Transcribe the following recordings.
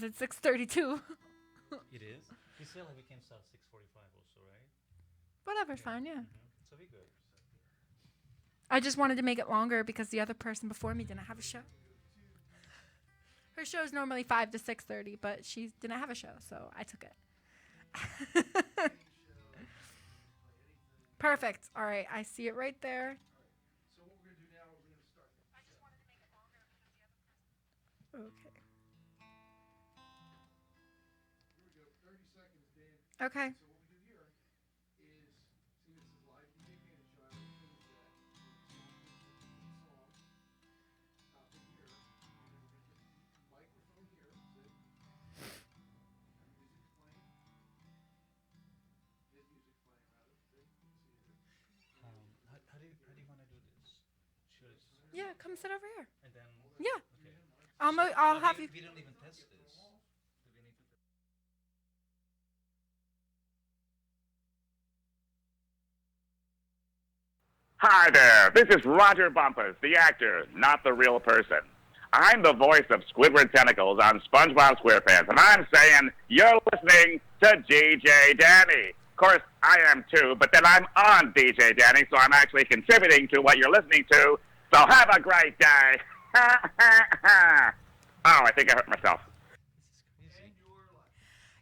because it's 6:32. It is? He said like we can start 6:45 also, right? Whatever's fine, yeah. So we good. I just wanted to make it longer because the other person before me didn't have a show. Her show is normally 5 to 6:30, but she didn't have a show, so I took it. Perfect. All right, I see it right there. So what we're going to do now is we're going to start. I just wanted to make it longer because the other person. Okay. Here we go. 30 seconds, Dan. Okay. So what we do here is, see, this is live DJ Danny show. I already finished that. Song. Stop it here. And then we're going to get the microphone here. See? Music's playing. His music's playing, rather. See? See it? How do you want to do this? Should Yeah, come sit over here. and then Yeah. okay. I'll have you. We don't even test this. Do we need to test? Hi there, this is Roger Bumpus, the actor, not the real person. I'm the voice of Squidward Tentacles on SpongeBob SquarePants, and I'm saying you're listening to DJ Danny. Of course, I am too, but then I'm on DJ Danny, so I'm actually contributing to what you're listening to. So have a great day. Oh, I think I hurt myself. This is crazy.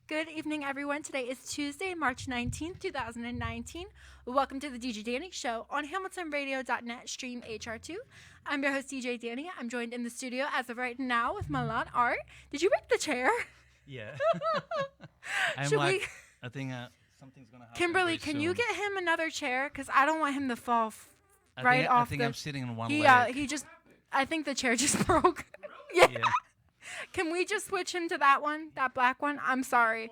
Good evening, everyone. Today is Tuesday, March 19th, 2019. Welcome to the DJ Danny Show on HamiltonRadio.net, stream HR2. I'm your host, DJ Danny. I'm joined in the studio as of right now with Milan Art. Did you break the chair? Yeah. I'm Should like, we- I think something's gonna happen. Kimberly, very can you soon. get him another chair? Because I don't want him to fall I right think, off I think the... I'm sitting on one he, leg. he just... I think the chair just broke. Yeah. Yeah. Can we just switch him to that one? That black one? I'm sorry.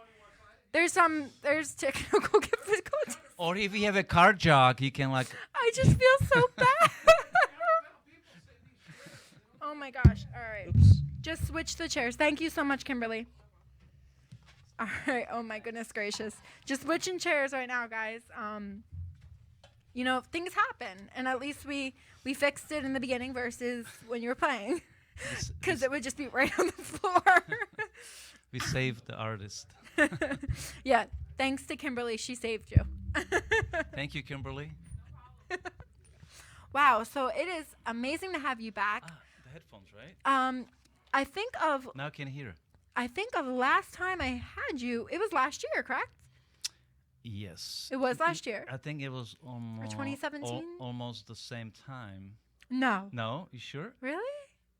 There's technical difficulties. Or if you have a car jog, you can like. I just feel so bad. Oh my gosh. All right. Oops. Just switch the chairs. Thank you so much, Kimberly. All right. Oh my goodness gracious. Just switching chairs right now, guys. You know, things happen, and at least we fixed it in the beginning versus when you were playing, because it would just be right on the floor. We saved the artist. Yeah. Thanks to Kimberly, she saved you. Thank you, Kimberly. Wow. So it is amazing to have you back. The headphones, right? I think of Now I can hear. last time I had you. It was last year, correct? Yes. It was last year. I think it was almost 2017? almost the same time. No. No, you sure? Really?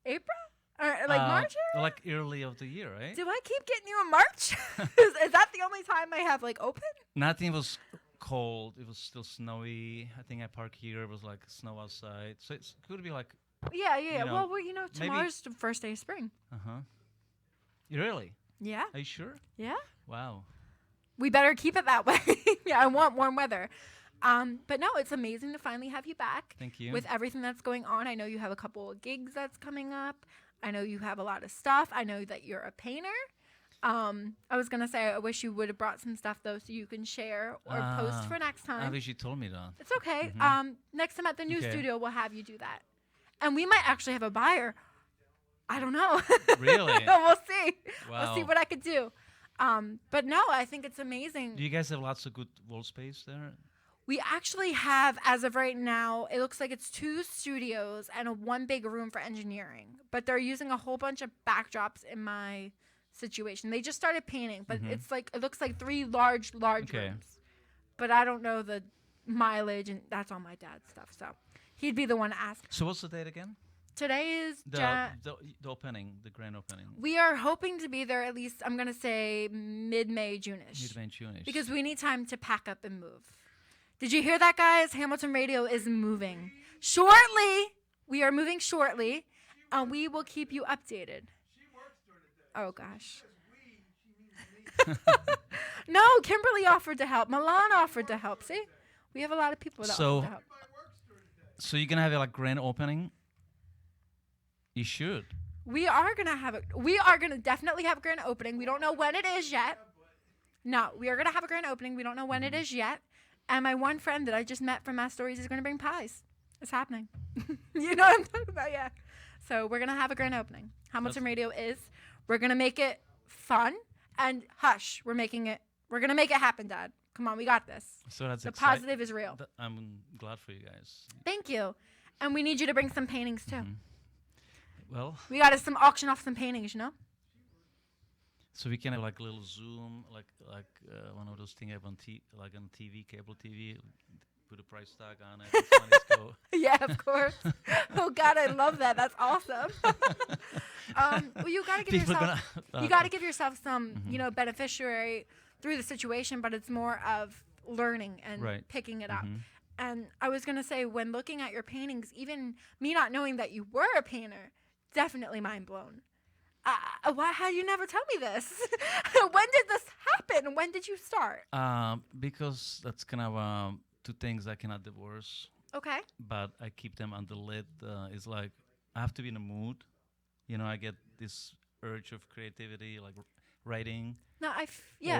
April? Or like March? area? Like early of the year, right? Do I keep getting you in March? is that the only time I have like open? Nothing was cold. It was still snowy. I think I parked here. It was like snow outside. So it could be like, Yeah. You know, Well, maybe- tomorrow's the first day of spring. Really? Yeah. Are you sure? Yeah. Wow. We better keep it that way. Yeah, I want warm weather. But no, it's amazing to finally have you back. Thank you. With everything that's going on. I know you have a couple of gigs that's coming up. I know you have a lot of stuff. I know that you're a painter. I was going to say, I wish you would have brought some stuff, though, so you can share or post for next I time. wish you told me that. It's okay. Next time at the new Okay. studio, we'll have you do that. And we might actually have a buyer. I don't know. Really? We'll see. We'll see Wow. what I could do. But no, I think it's amazing. Do you guys have lots of good wall space there? We actually have, as of right now, it looks like it's 2 studios and one big room for engineering. But they're using a whole bunch of backdrops in my situation. They just started painting, but it's like it looks like 3 large Okay. rooms. But I don't know the mileage, and that's all my dad's stuff. So he'd be the one to ask. So what's the date again? Today is The opening, the grand opening. we are hoping to be there at least, I'm going to say mid-May, June-ish. Mid-May, June-ish. Because we need time to pack up and move. Did you hear that, guys? Hamilton Radio is moving. Shortly. We are moving shortly. And we will keep you updated. Oh, gosh. No, Kimberly offered to help. Milan offered to help. See? We have a lot of people that So- offer to help. So you're gonna have a like grand opening? You should. We are gonna definitely have a grand opening. We don't know when it is yet. No, we are gonna have a grand opening. We don't know when it is yet. And my one friend that I just met from Mass Stories is gonna bring pies. It's happening. You know what I'm talking about, yeah. So we're gonna have a grand opening. Hamilton Radio is. We're gonna make it fun and hush. We're gonna make it happen, Dad. Come on, we got this. So that's The exciting. positive is real. I'm glad for you guys. Thank you. And we need you to bring some paintings too. Well, We got to some auction off some paintings, you know? so we can have like a little Zoom, like one of those things on like on TV, cable TV. Put a price tag on it. Which one is go? Yeah, of course. Oh God, I love that. That's awesome. Well, you gotta give People yourself gonna- you gotta give yourself some, beneficiary through the situation, but it's more of learning and Right. picking it up. And I was gonna say, when looking at your paintings, even me not knowing that you were a painter, definitely mind blown. Why? How you never tell me this? When did this happen? When did you start? Because that's kind of two things I cannot divorce, Okay. but I keep them on the lid. It's like I have to be in a mood. I get this urge of creativity, like writing No,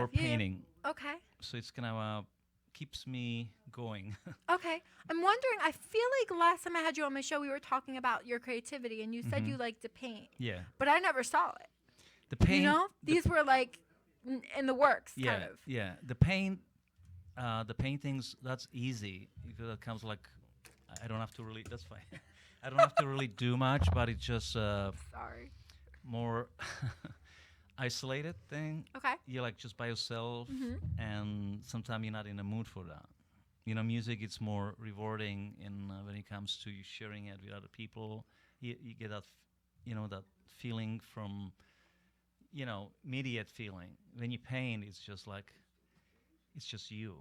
or painting. Okay. So it's kind of keeps me going. Okay. I'm wondering, I feel like last time I had you on my show, we were talking about your creativity, and you said you like to paint, Yeah. but I never saw it. The paint. These were like in the works, Yeah. kind of. Yeah. The paintings, that's easy because it comes like I don't have to really. That's fine. I don't have to really do much, but it's just Sorry. more isolated thing. Okay. You're like just by yourself, and sometimes you're not in the mood for that. Music it's more rewarding in when it comes to you sharing it with other people. You get that, that feeling from, immediate feeling. When you paint, it's just like, it's just you.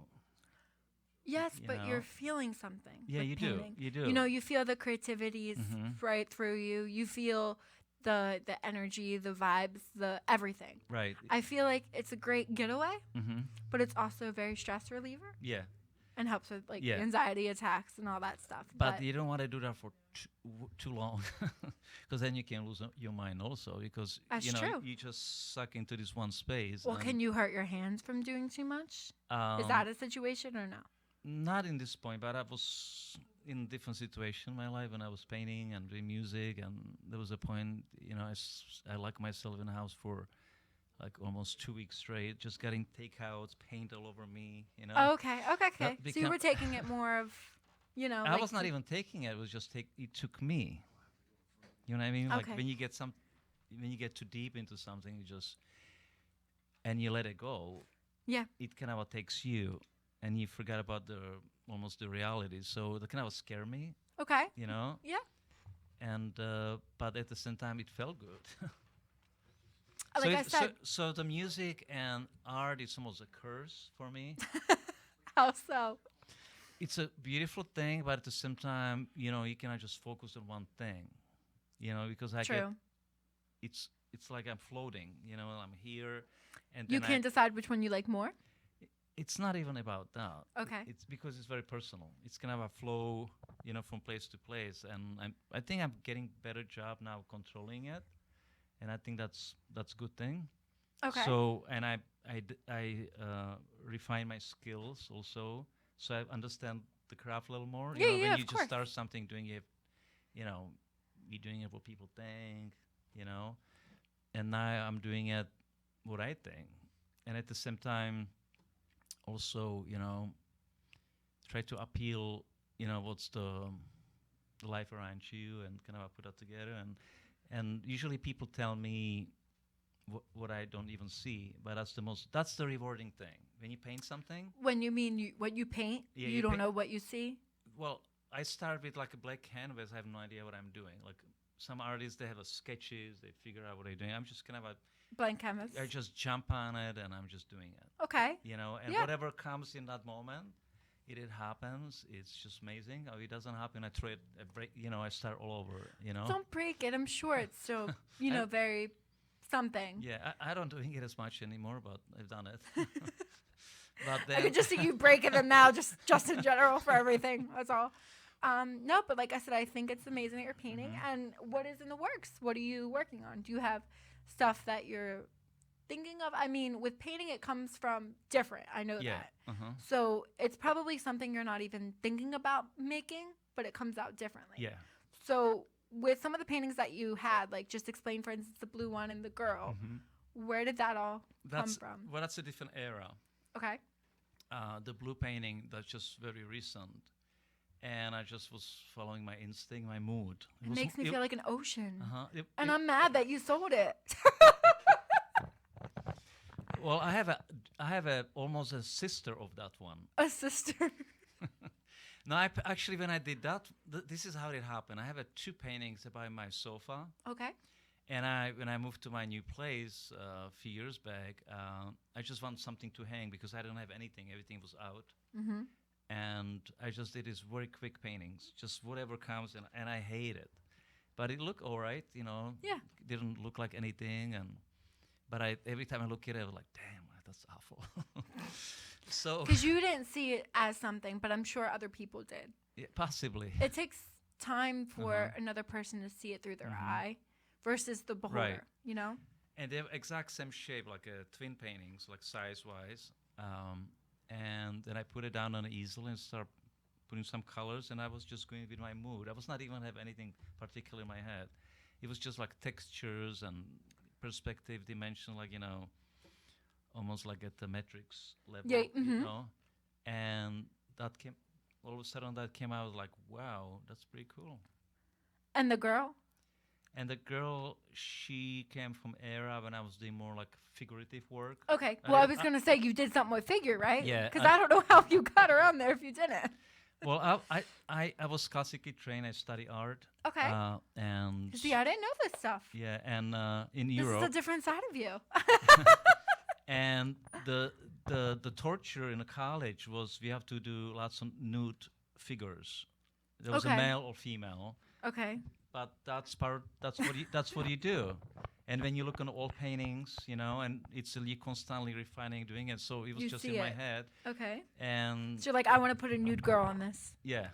Yes, You but know? you're feeling something. Yeah, with you do. painting. You do. You feel the creativity is right through you. You feel the energy, the vibes, the everything. Right. I feel like it's a great getaway, Mm-hmm. but it's also a very stress reliever Yeah. and helps with like Yeah. anxiety attacks and all that stuff. But you don't want to do that for too long, because then you can lose your mind also. Because That's true. you just suck into this one space. well, and, can you hurt your hands from doing too much? Is that a situation or no? Not in this point, but I was in different situation in my life when I was painting and doing music, and there was a point, I locked myself in the house for like almost 2 weeks straight, just getting takeouts, paint all over me, Oh, okay. So you become- were taking it more of, I like was not to- even taking it. It was just it took me. You know what I mean? Like Okay. when you get too deep into something, and you let it go. Yeah. It kind of takes you, and you forget about almost the reality. So that kind of scare me, Okay. Yeah. And but at the same time, it felt good. Like I said, so the music and art is almost a curse for me. how so? It's a beautiful thing, but at the same time, you cannot just focus on one thing, because True. it's like I'm floating, I'm here, and You then can't decide which one you like more? it's not even about that. Okay. It's because it's very personal. It's kind of a flow, from place to place, and I think I'm getting better job now controlling it, and I think that's a good thing. Okay. So, and I refine my skills also, so I understand the craft a little more. Yeah, When yeah, you of just course. start something, doing it, you're doing it what people think, and now I'm doing it what I think, and at the same time, also, try to appeal, what's the life around you, and kind of put that together, and usually people tell me what I don't even see, but that's the rewarding thing when you paint something. When you mean what you paint, Yeah, you you don't paint- know what you see? Well, I start with like a blank canvas. I have no idea what I'm doing. Like some artists, they have sketches, they figure out what they're doing. I'm just kind of Blank canvas. I just jump on it and I'm just doing it. Okay. And Yeah. whatever comes in that moment, it happens. It's just amazing. If it doesn't happen, I try it, I break. I start all over. Don't break it. I'm sure it's still, very something. Yeah, I don't doing it as much anymore, but I've done it. But I then, could just see you breaking them now, just in general for everything. That's all. No, but like I said, I think it's amazing that you're painting. Mm-hmm. And what is in the works? What are you working on? Do you have stuff that you're thinking of? I mean, with painting, it comes from different. I know yeah. that. Uh-huh. So it's probably something you're not even thinking about making, but it comes out differently. Yeah. So with some of the paintings that you had, like just explain, for instance, the blue one and the girl, Mm-hmm. Where did that all That's come from? well, that's a different era. Okay. The blue painting, that's just very recent, and I just was following my instinct, my mood. It makes me feel like an ocean. Uh-huh. And I'm mad that you sold it. Well, I have a almost a sister of that one. A sister. No, actually, when I did that, this is how it happened. I have two paintings by my sofa, Okay. and when I moved to my new place a few years back, I just wanted something to hang because I didn't have anything. Everything was out, Mm-hmm. and I just did these very quick paintings, just whatever comes, and I hate it, but it looked all right, you know. Yeah. Didn't look like anything, but every time I look at it, I was like, damn, that's awful. So Because you didn't see it as something, but I'm sure other people did. yeah, possibly. It takes time for Uh-huh. another person to see it through their Mhm. eye versus the beholder, Right. you know? And they have exact same shape, like twin paintings, like size-wise. And then I put it down on an easel and start putting some colors, and I was just going with my mood. I was not even have anything particular in my head. It was just like textures and perspective, dimension, like, you know, almost like at the metrics level, Yeah, you mhm. know. And that came, all of a sudden that came out, I was like, wow, that's pretty cool. And the girl? And the girl, she came from era when I was doing more like figurative work. Okay. I Well, I did- was going to say you did something with figure, right? Yeah, Because I don't know how you got her on there if you didn't. Well, I was classically trained. I study art. Okay. And See, I didn't know this stuff. yeah, and in This Europe, is a different side of you. and the torture in the college was we have to do lots of nude figures. There was Okay. a male or female, Okay. but that's what you do. And when you look on old paintings, you know, and it's you constantly refining, doing it. So it was You just see in my it. head, Okay. and So you're like, I want to put a nude girl on this. yeah,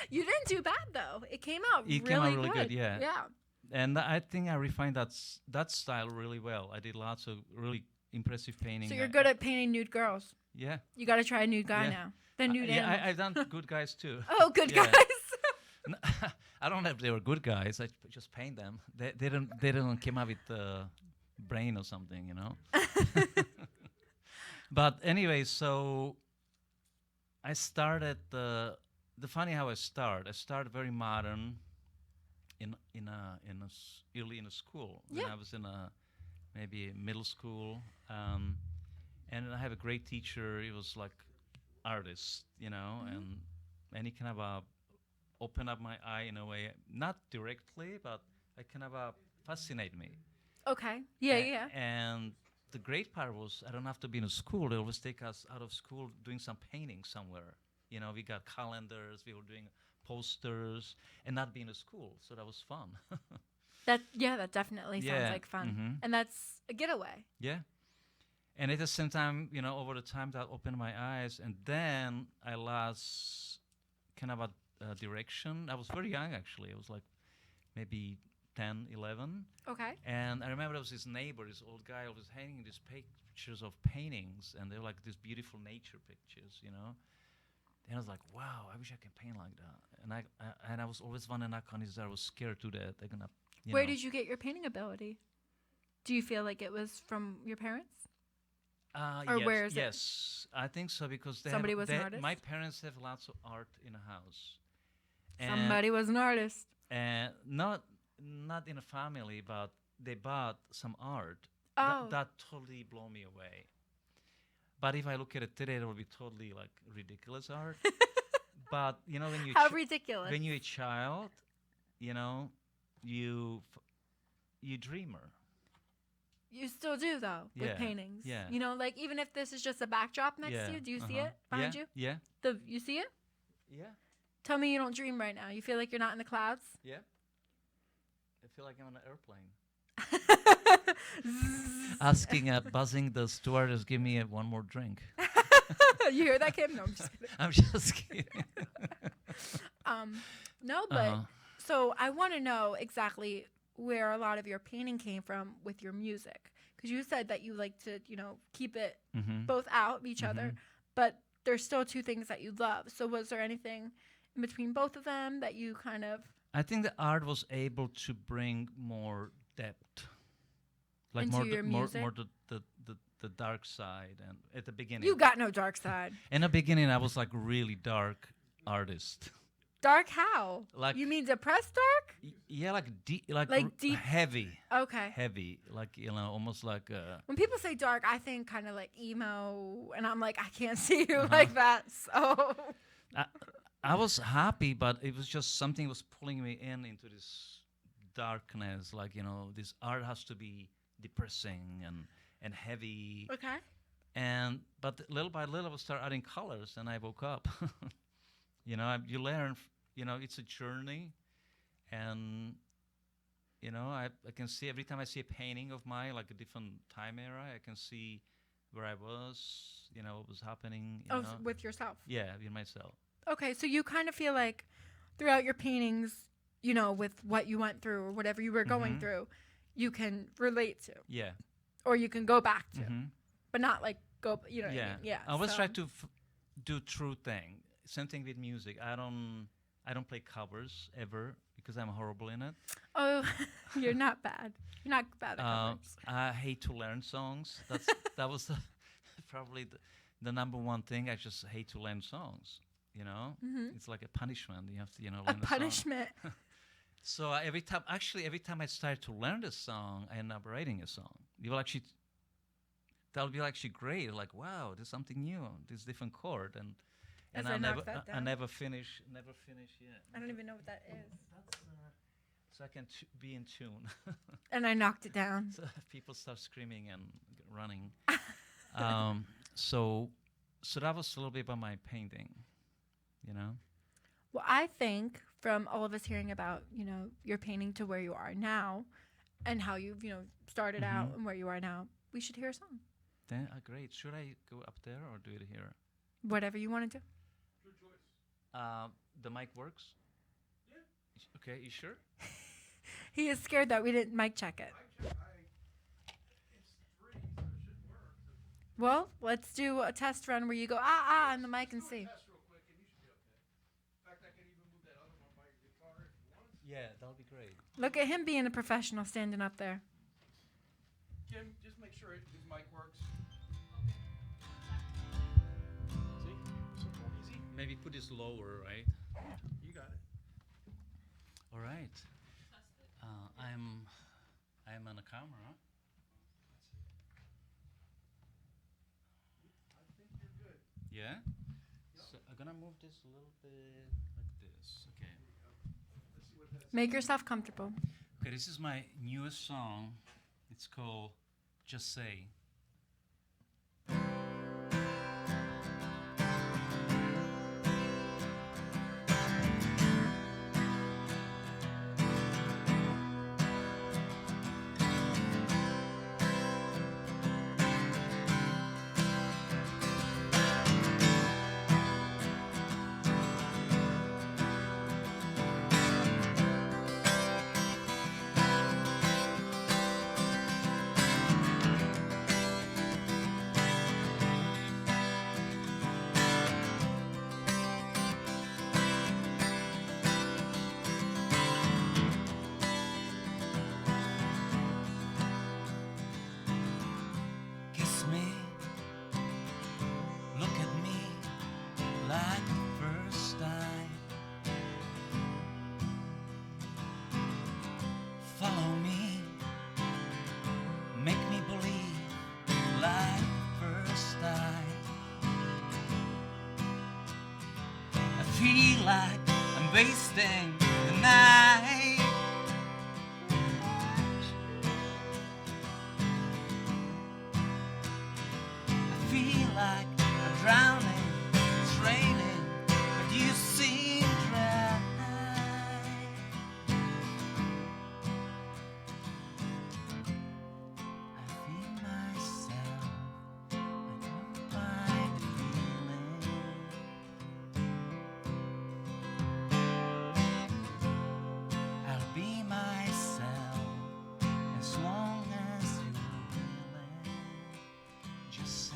You didn't do bad, though. It came out It really came out really good, yeah. Yeah. and I think I refined that style really well. I did lots of really impressive painting. So you're good at painting nude girls. Yeah, You got to try a nude guy Yeah. now. The nude yeah. animals. I've done good guys too. Oh, good Yeah. guys. N- I don't know if they were good guys. I just paint them. They didn't come up with the brain or something, you know. But anyway, so I started the funny how I started very modern early in a school when Yeah. I was in a maybe middle school, and I have a great teacher. He was like artist, you know, Mm-hmm. and he kind of opened up my eye in a way, not directly, but it kind of fascinate me. Okay. Yeah, A- yeah. And the great part was I don't have to be in a school. They always take us out of school doing some painting somewhere. You know, we got calendars, we were doing posters, and not being in a school. So that was fun. That definitely sounds Yeah, like fun. mhm. And that's a getaway. Yeah. And at the same time, you know, over the time that opened my eyes, and then I lost kind of a direction. I was very young, actually. I was like maybe 10, 11. Okay. And I remember there was this neighbor, this old guy, was hanging these pictures of paintings, and they were like these beautiful nature pictures, you know. And I was like, wow, I wish I could paint like that. And I was always wanting to knock on his door. I was scared to that they're gonna. Where did you get your painting ability? Do you feel like it was from your parents? Or yes, where is it? yes, I think so because Somebody was an my artist? parents have lots of art in the house. Somebody was an artist. And not in a family, but they bought some art. Oh. That totally blew me away. But if I look at it today, it would be totally like ridiculous art. But you know, How ridiculous. when you're a child, you know, you dreamer. You still do, though, with Yeah, paintings. yeah. You know, like, even if this is just a backdrop next Yeah, to you, do you see uh-huh. it behind Yeah, you? Yeah, You see it? yeah, Tell me you don't dream right now. You feel like you're not in the clouds? yeah. I feel like I'm on an airplane. Asking, buzzing the stewardess, give me one more drink. You hear that, Kim? No, I'm just kidding. I'm just kidding. No, but Uh-huh. so I want to know exactly where a lot of your painting came from with your music, because you said that you like to, you know, keep it Mhm. both out of each other, but there's still two things that you love. So was there anything in between both of them that you kind of? I think the art was able to bring more depth like Into more your more music? more the dark side. And at the beginning, You got no dark side. in the beginning, I was like really dark artist. Dark how? Like- You mean depressed dark? Yeah, like like Like deep- heavy, Okay. heavy, like almost like When people say dark, I think kind of like emo, and I'm like, I can't see you Uh-huh. like that. So I was happy, but it was just something was pulling me into this darkness. Like this art has to be depressing and heavy. okay. But little by little, I would start adding colors, and I woke up. You learn. It's a journey, and I can see every time I see a painting of mine, like a different time era, I can see where I was, what was happening. Oh, with yourself. Yeah, with myself. Okay, so you kind of feel like throughout your paintings, with what you went through or whatever you were going Mhm. through, you can relate to, Yeah. or you can go back to, Mhm. but not like go. You know what I Yeah. mean? Yeah. I always so- try to do true thing. Same thing with music. I don't play covers ever because I'm horrible in it. Oh, you're not bad. You're not bad at covers. I hate to learn songs. That was probably the number one thing. I just hate to learn songs. Mhm. It's like a punishment. You have to learn A the song. punishment. So every time I start to learn the song, I end up writing a song. That'll be actually great. Like, wow, there's something new. There's different chord, and As I I never knock that I down. never finish yet. I don't even know what that is. That's so I can be in tune. And I knocked it down. So people start screaming and running. So that was a little bit about my painting. Well, I think from all of us hearing about, your painting to where you are now and how you've, started out Mhm. and where you are now, we should hear a song. Then great. Should I go up there or do it here? Whatever you want to do. Your choice. The mic works. Yeah. Okay, you sure? He is scared that we didn't mic check it. It's 3, so it should work. Well, let's do a test run where you go, on the mic and Do a see. test real quick, and you should be okay. In fact, I can even move that other one by your guitar if you want. Yeah, that'll be great. Look at him being a professional standing up there. Jim, just make sure his mic works. See? Simple, easy. Maybe put this lower, right? You got it. All right. I'm on a camera. I think you're good. Yeah. So I'm gonna move this a little bit like this. Okay. Let's see what that Make yourself comfortable. Okay. This is my newest song. It's called "Just Say." Kiss me, look at me like the first time. Follow me, make me believe like the first time. I feel like I'm wasting the night. I feel like I'm drowning, it's raining, but you seem dry. I feel myself, I don't find the feeling. I'll be myself as long as you're willing. Just say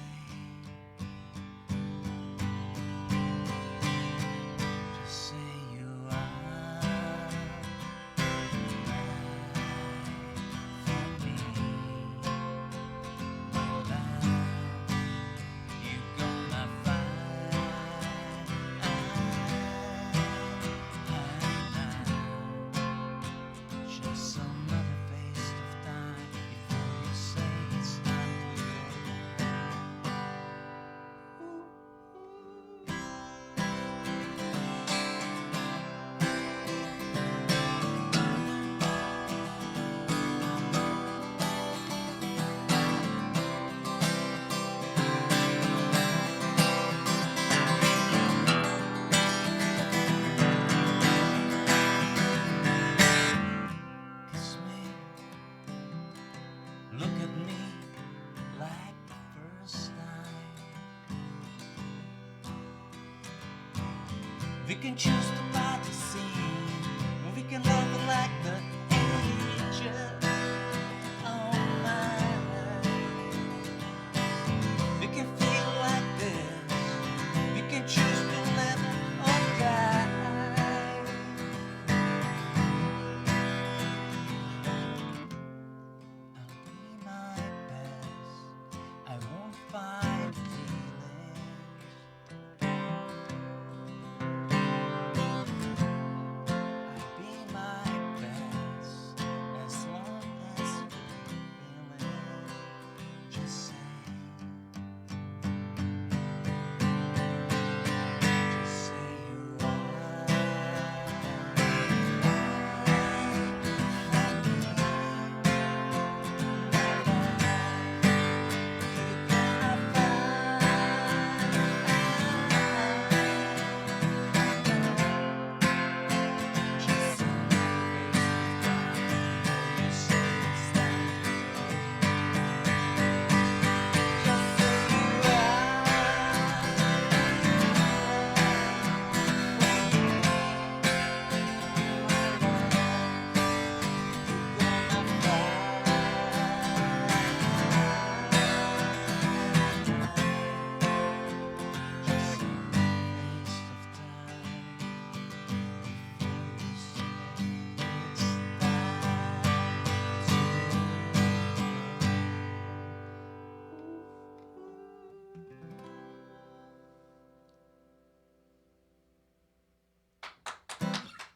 can choose to part the scene. We can love like the ages. Oh my. We can feel like this. We can choose to live or die. I'll be my best. I won't find feelings. I'll be my best as long as you feel it. Just say. Just say you are.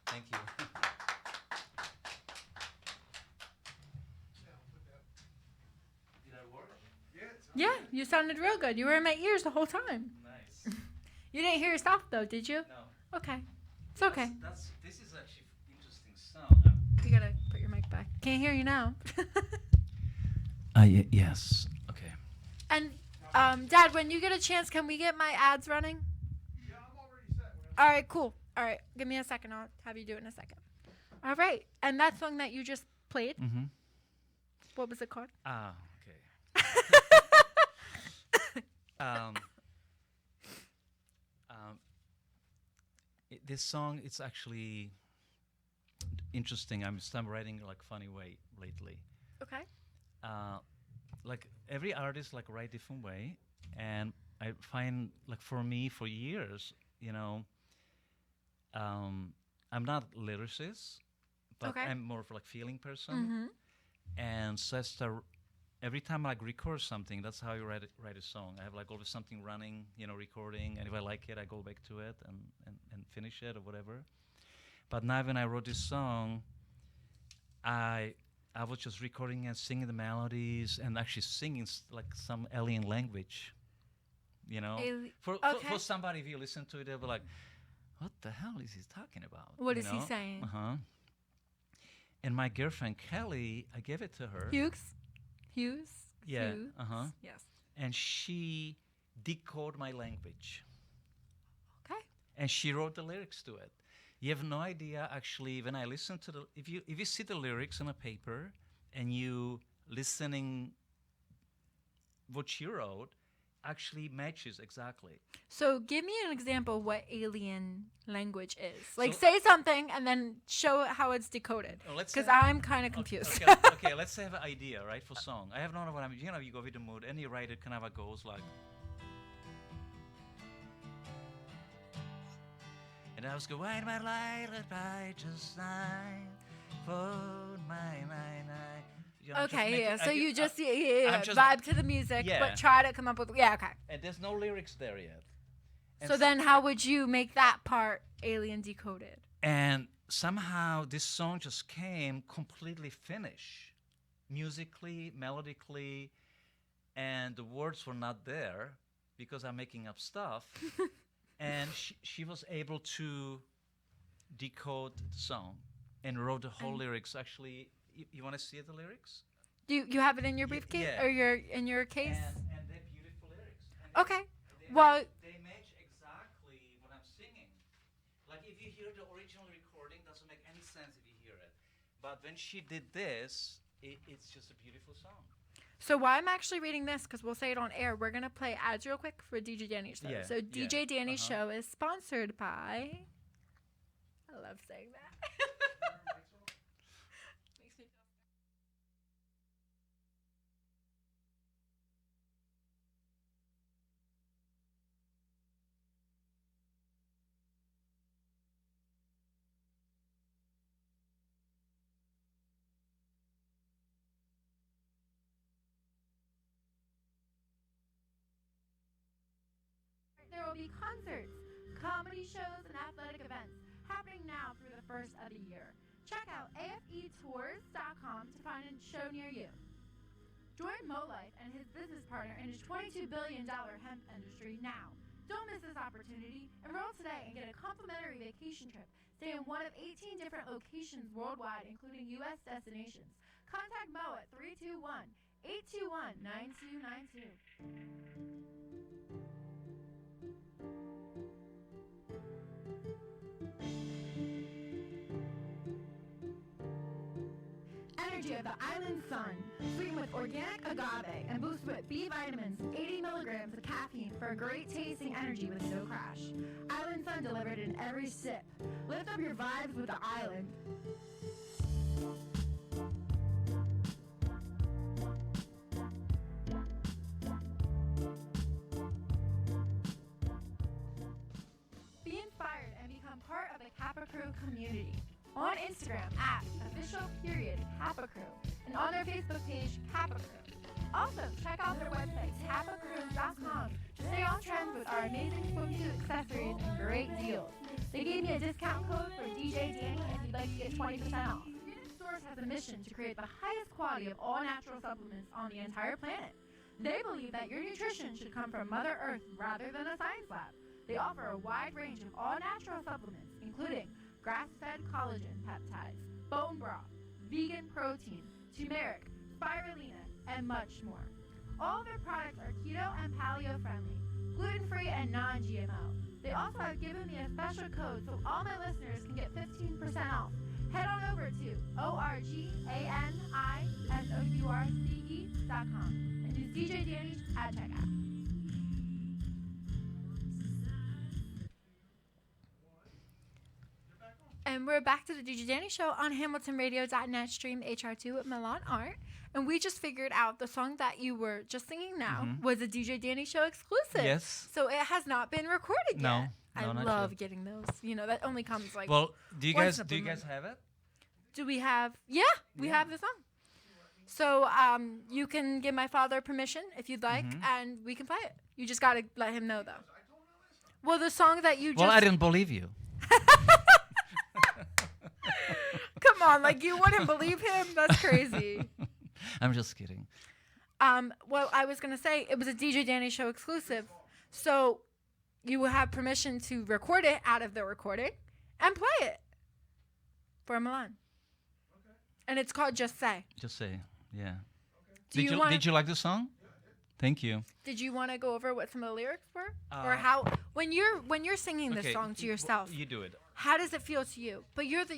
Thank you. Did I work? Yeah, it's Yeah, you sounded real good. You were in my ears the whole time. Nice. You didn't hear yourself though, did you? No. Okay. It's okay. This is actually interesting song. You gotta put your mic back. Can't hear you now. Yes. Okay. And Dad, when you get a chance, can we get my ads running? yeah, I'm already set. All right, cool. All right, give me a second. I'll have you do it in a second. All right, and that song that you just played, Mm-hmm. what was it called? Ah, okay. um, this song, it's actually interesting. I'm writing like funny way lately. Okay. Like every artist like write different way, and I find like for me for years, I'm not lyricist, but Okay. I'm more of like feeling person. Mm-hmm. And so I start every time I like record something. That's how you write a song. I have like always something running, recording, and if I like it, I go back to it and finish it or whatever. But now when I wrote this song, I was just recording and singing the melodies and actually singing like some alien language, For Okay. somebody, if you listen to it, they'll be like, "What the hell is he talking about?" What is he saying? Uh-huh. And my girlfriend Kelly, I gave it to her. Hughes. Yeah, Hughes? uh-huh. Yes. And she decoded my language. Okay. And she wrote the lyrics to it. You have no idea, actually, when I listen to if you see the lyrics on a paper and you listening what she wrote, actually matches exactly. So give me an example of what alien language is. Like So- say something and then show how it's decoded. Let's Because say- I'm kind of confused. Okay, let's have an idea, right, for song. I have no idea what I'm, you go with the mood and you write it kind of it goes like. And I was going, why my light let by just nine, phone my nine. Okay, yeah. So you just I'm just- vibe to the music, Yeah. but try to come up with okay. And there's no lyrics there yet. And So then, how would you make that part alien decoded? And somehow this song just came completely finished, musically, melodically, and the words were not there because I'm making up stuff. And she was able to decode the song and wrote the whole lyrics. Actually, you want to see the lyrics? Do you have it in your briefcase yeah. or in your case? And they're beautiful lyrics. And Okay. They Well, they match exactly what I'm singing. Like if you hear the original recording, doesn't make any sense if you hear it. But when she did this, it's just a beautiful song. so why I'm actually reading this, because we'll say it on air, we're going to play ads real quick for DJ Danny's show. Yeah, So DJ Danny's uh-huh. show is sponsored by love saying that. Makes me feel There will be concerts, comedy shows, and athletic events happening now through the first of the year. Check out afetours.com to find a show near you. Join Mo Life and his business partner in his $22 billion hemp industry now. Don't miss this opportunity. Enroll today and get a complimentary vacation trip. Stay in one of 18 different locations worldwide, including U.S. destinations. Contact Mo at 321-821-9292. Energy of the Island Sun, sweetened with organic agave and boosted with B vitamins and 80 milligrams of caffeine for a great tasting energy with no crash. Island Sun delivered in every sip. Lift up your vibes with the island. Be inspired and become part of the Kappa Crew community. On Instagram at official.Kappa Crew and on their Facebook page, Kappa Crew. Also, check out their website, kappacrew.com, to stay on trend with our amazing swimsuit accessories and great deals. They gave me a discount code for DJ Danny if you'd like to get 20% off. Unit Source has a mission to create the highest quality of all natural supplements on the entire planet. They believe that your nutrition should come from Mother Earth rather than a science lab. They offer a wide range of all natural supplements, including grass-fed collagen peptides, bone broth, vegan protein, turmeric, spirulina, and much more. All their products are keto and paleo-friendly, gluten-free and non-GMO. They also have given me a special code so all my listeners can get 15% off. Head on over to organisource.com and use DJ Danny at checkout. And we're back to the DJ Danny Show on HamiltonRadio.net, streamed HR2 with Milan Art. And we just figured out the song that you were just singing now was a DJ Danny Show exclusive. Yes. So it has not been recorded No, yet. I not love yet. getting those. You know, that only comes like. Well, do you once guys in a blue moon. have it? Do we have? Yeah, we have the song. So you can give my father permission if you'd like, and we can play it. You just got to let him know, though. Well, the song that you Well, just. I didn't believe you. Come on, like you wouldn't believe him? That's crazy. I'm just kidding. Well, I was going to say it was a DJ Danny Show exclusive. So you will have permission to record it out of the recording and play it for Milan. Okay. And it's called Just Say. Just say, yeah. Do you Did wanna- you like the song? Thank you. Did you want to go over what some of the lyrics were? Or Uh, how when you're singing this Okay, song to yourself, You do it. how does it feel to you? But you're the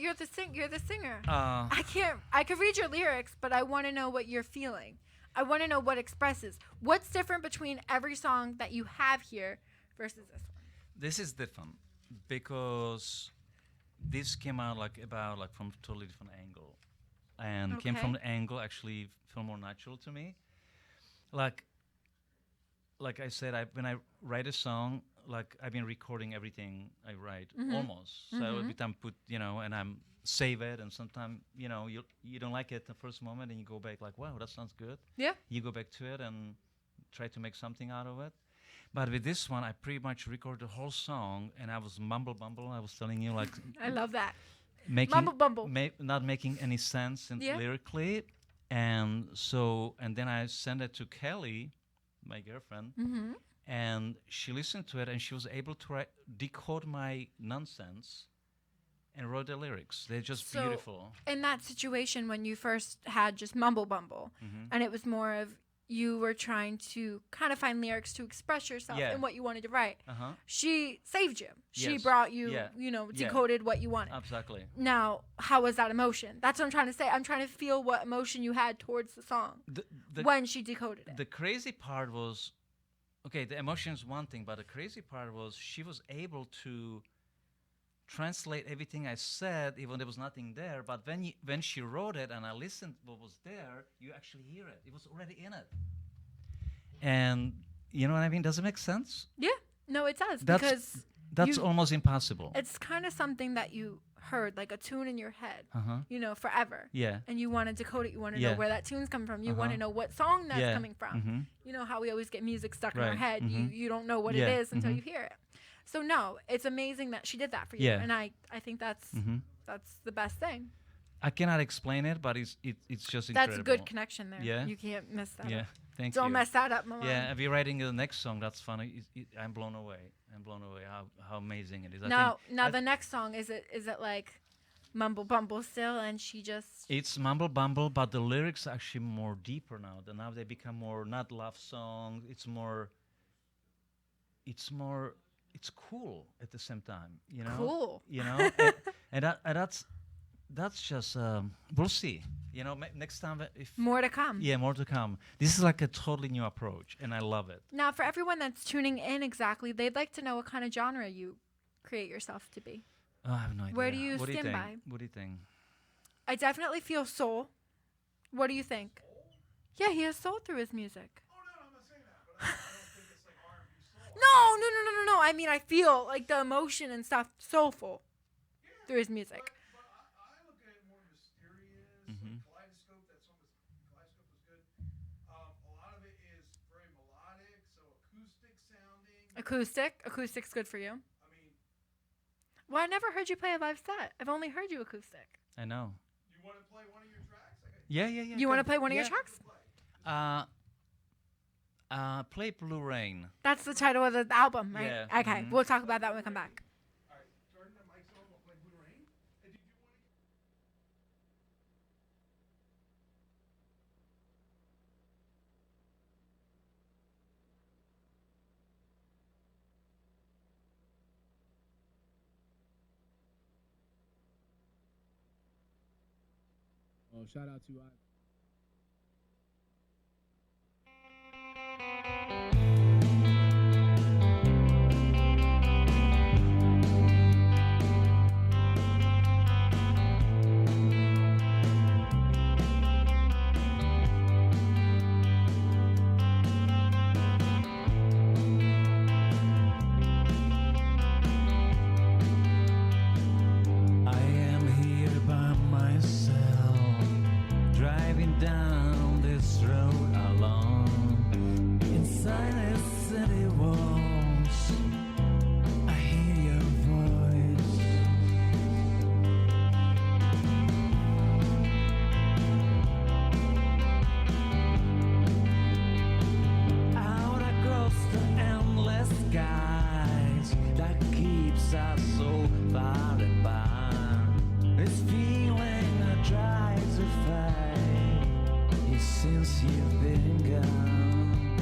singer. Uh, I could read your lyrics, but I want to know what you're feeling. I want to know what expresses. What's different between every song that you have here versus this one? this is different because this came out from a totally different angle, and came Okay. from the angle actually felt more natural to me. Like I said, when I write a song, like I've been recording everything I write almost. So every time and I'm save it, and sometimes you don't like it the first moment, and you go back like, wow, that sounds good. Yeah. You go back to it and try to make something out of it. But with this one, I pretty much recorded the whole song, and I was mumble. I was telling you like I love that. making Mumble bumble. not making any sense Yeah. lyrically, and then I sent it to Kelly, my girlfriend, and she listened to it, and she was able to decode my nonsense and wrote the lyrics. They're just So, beautiful. In that situation, when you first had just mumble bumble, and it was more of you were trying to kind of find lyrics to express yourself Yeah. and what you wanted to write, Uh-huh. she saved you. She Yes. brought you, Yeah. Yeah. decoded what you wanted. Exactly. Now, how was that emotion? That's what I'm trying to say. I'm trying to feel what emotion you had towards the song The when she decoded it. the crazy part was, okay, the emotion is one thing, but the crazy part was she was able to translate everything I said, even there was nothing there. But when she wrote it and I listened what was there, you actually hear it. It was already in it. And you know what I mean? Does it make sense? Yeah. No, it does That's because that's you- almost impossible. it's kind of something that you heard, like a tune in your head, Uh-huh. you know, forever. Yeah. And you want to decode it. You want to Yeah. know where that tune's coming from. You want to Uh-huh. know what song that's Yeah. coming from. Mhm. You know how we always get music stuck in our Right. head. You don't know what Yeah. it is until Mhm. you hear it. So no, it's amazing that she did that for you. Yeah. And I think that's Mhm. that's the best thing. I cannot explain it, but it's just That's incredible. a good connection there. Yeah. You can't miss that. Yeah. Up. Thank Don't you. mess that up, Milan. Yeah, and we're writing the next song. That's funny. I'm blown away. I'm blown away how amazing it is. Now I the next song is it like mumble bumble still, and she just It's mumble bumble, but the lyrics are actually more deeper now. Now they become more not love songs. It's more. It's cool at the same time. You know. Cool. You know, and that's just we'll see. You know, next time if more to come. yeah, more to come. This is like a totally new approach, and I love it. Now, for everyone that's tuning in, exactly, they'd like to know what kind of genre you create yourself to be. Oh, I have no idea. Where do you what stand think? by? What do you think? I definitely feel soul. What do you think? Yeah, he has soul through his music. Oh no, I'm not saying that, but I don't think it's like R&B soul. No. I mean, I feel like the emotion and stuff soulful through his music. But I look at it more mysterious. Mhm. Like Kaleidoscope, that song was Kaleidoscope was good. A lot of it is very melodic, so acoustic sounding. Acoustic's good for you. I mean, Well, I never heard you play a live set. I've only heard you acoustic. I know. you want to play one of your tracks? Yeah. You want to good. play one of your Yeah. tracks? Play Blue Rain. That's the title of the album, right? Yeah. Okay, Mhm. we'll talk about that when we come back. All right, turn the mics on. We'll play Blue Rain. And did you want to? Oh, shout out to I am here by myself, driving down this road alone. Inside the city walls, I hear your voice. Out across the endless skies that keeps us so far apart. This feeling that tries to fight since you've been gone.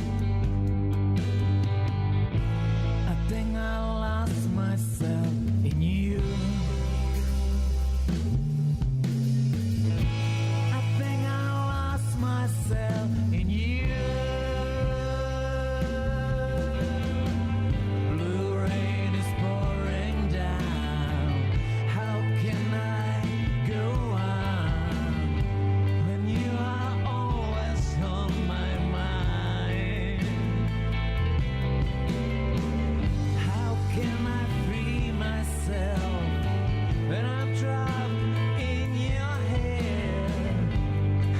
I think I lost myself in you. I think I lost myself in you. Blue rain is pouring down. How can I go on when you are always on my mind? How can I free myself when I'm trapped in your head?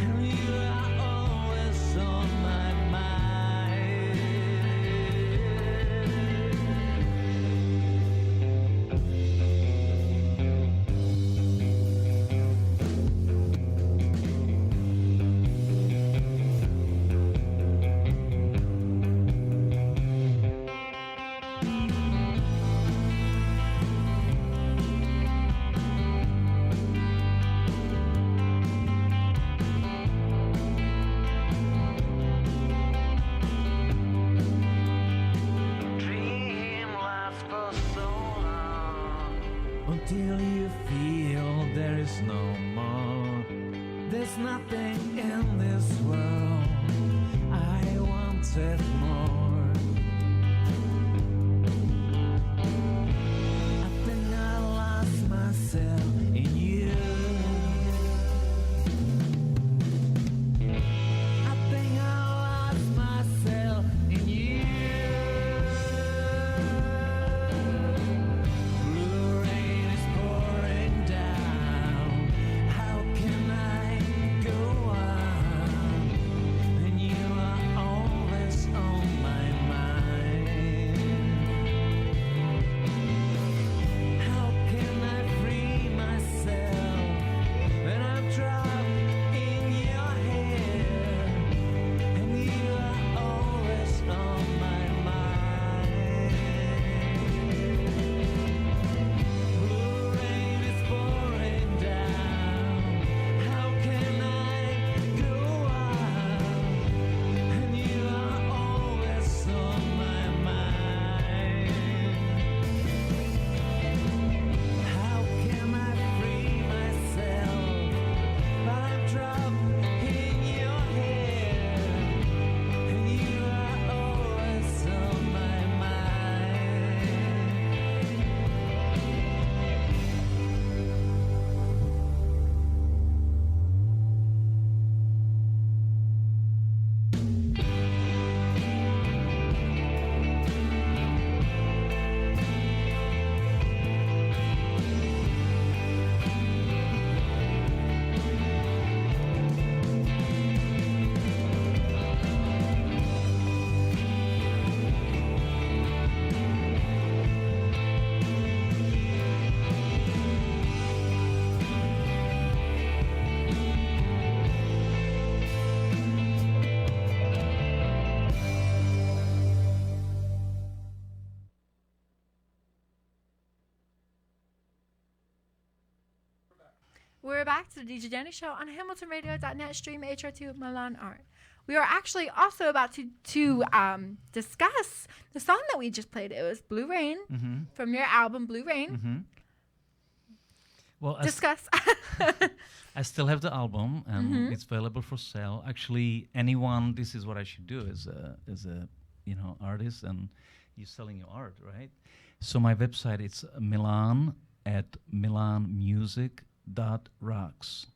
And you are always on my mind. Dream lasts for so long until you feel there is no more. There's nothing in this world I wanted more. I think I lost We're back to the DJ Danny Show on HamiltonRadio.net, stream HR2 Milan Art. We are actually also about to discuss the song that we just played. It was Blue Rain from your album Blue Rain. Well, Discuss. I still have the album, and it's available for sale. Actually, anyone, this is what I should do as a artist, and you're selling your art, right? So my website is milan@milanmusic.rocks.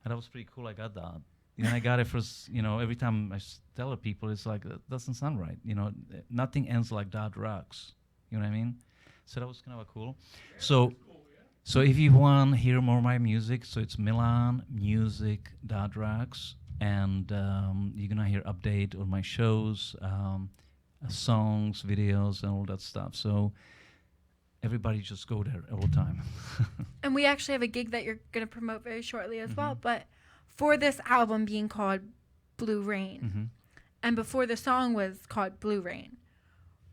And that was pretty cool. I got that. And I got it for, every time I tell people, it's like, that doesn't sound right. Nothing ends like .rocks. You know what I mean? So that was kind of cool. So if you want to hear more of my music, so it's milanmusic.rocks, and you're going to hear update on my shows, songs, videos, and all that stuff. So everybody just go there all the time. And we actually have a gig that you're going to promote very shortly as well. But for this album being called Blue Rain, and before the song was called Blue Rain,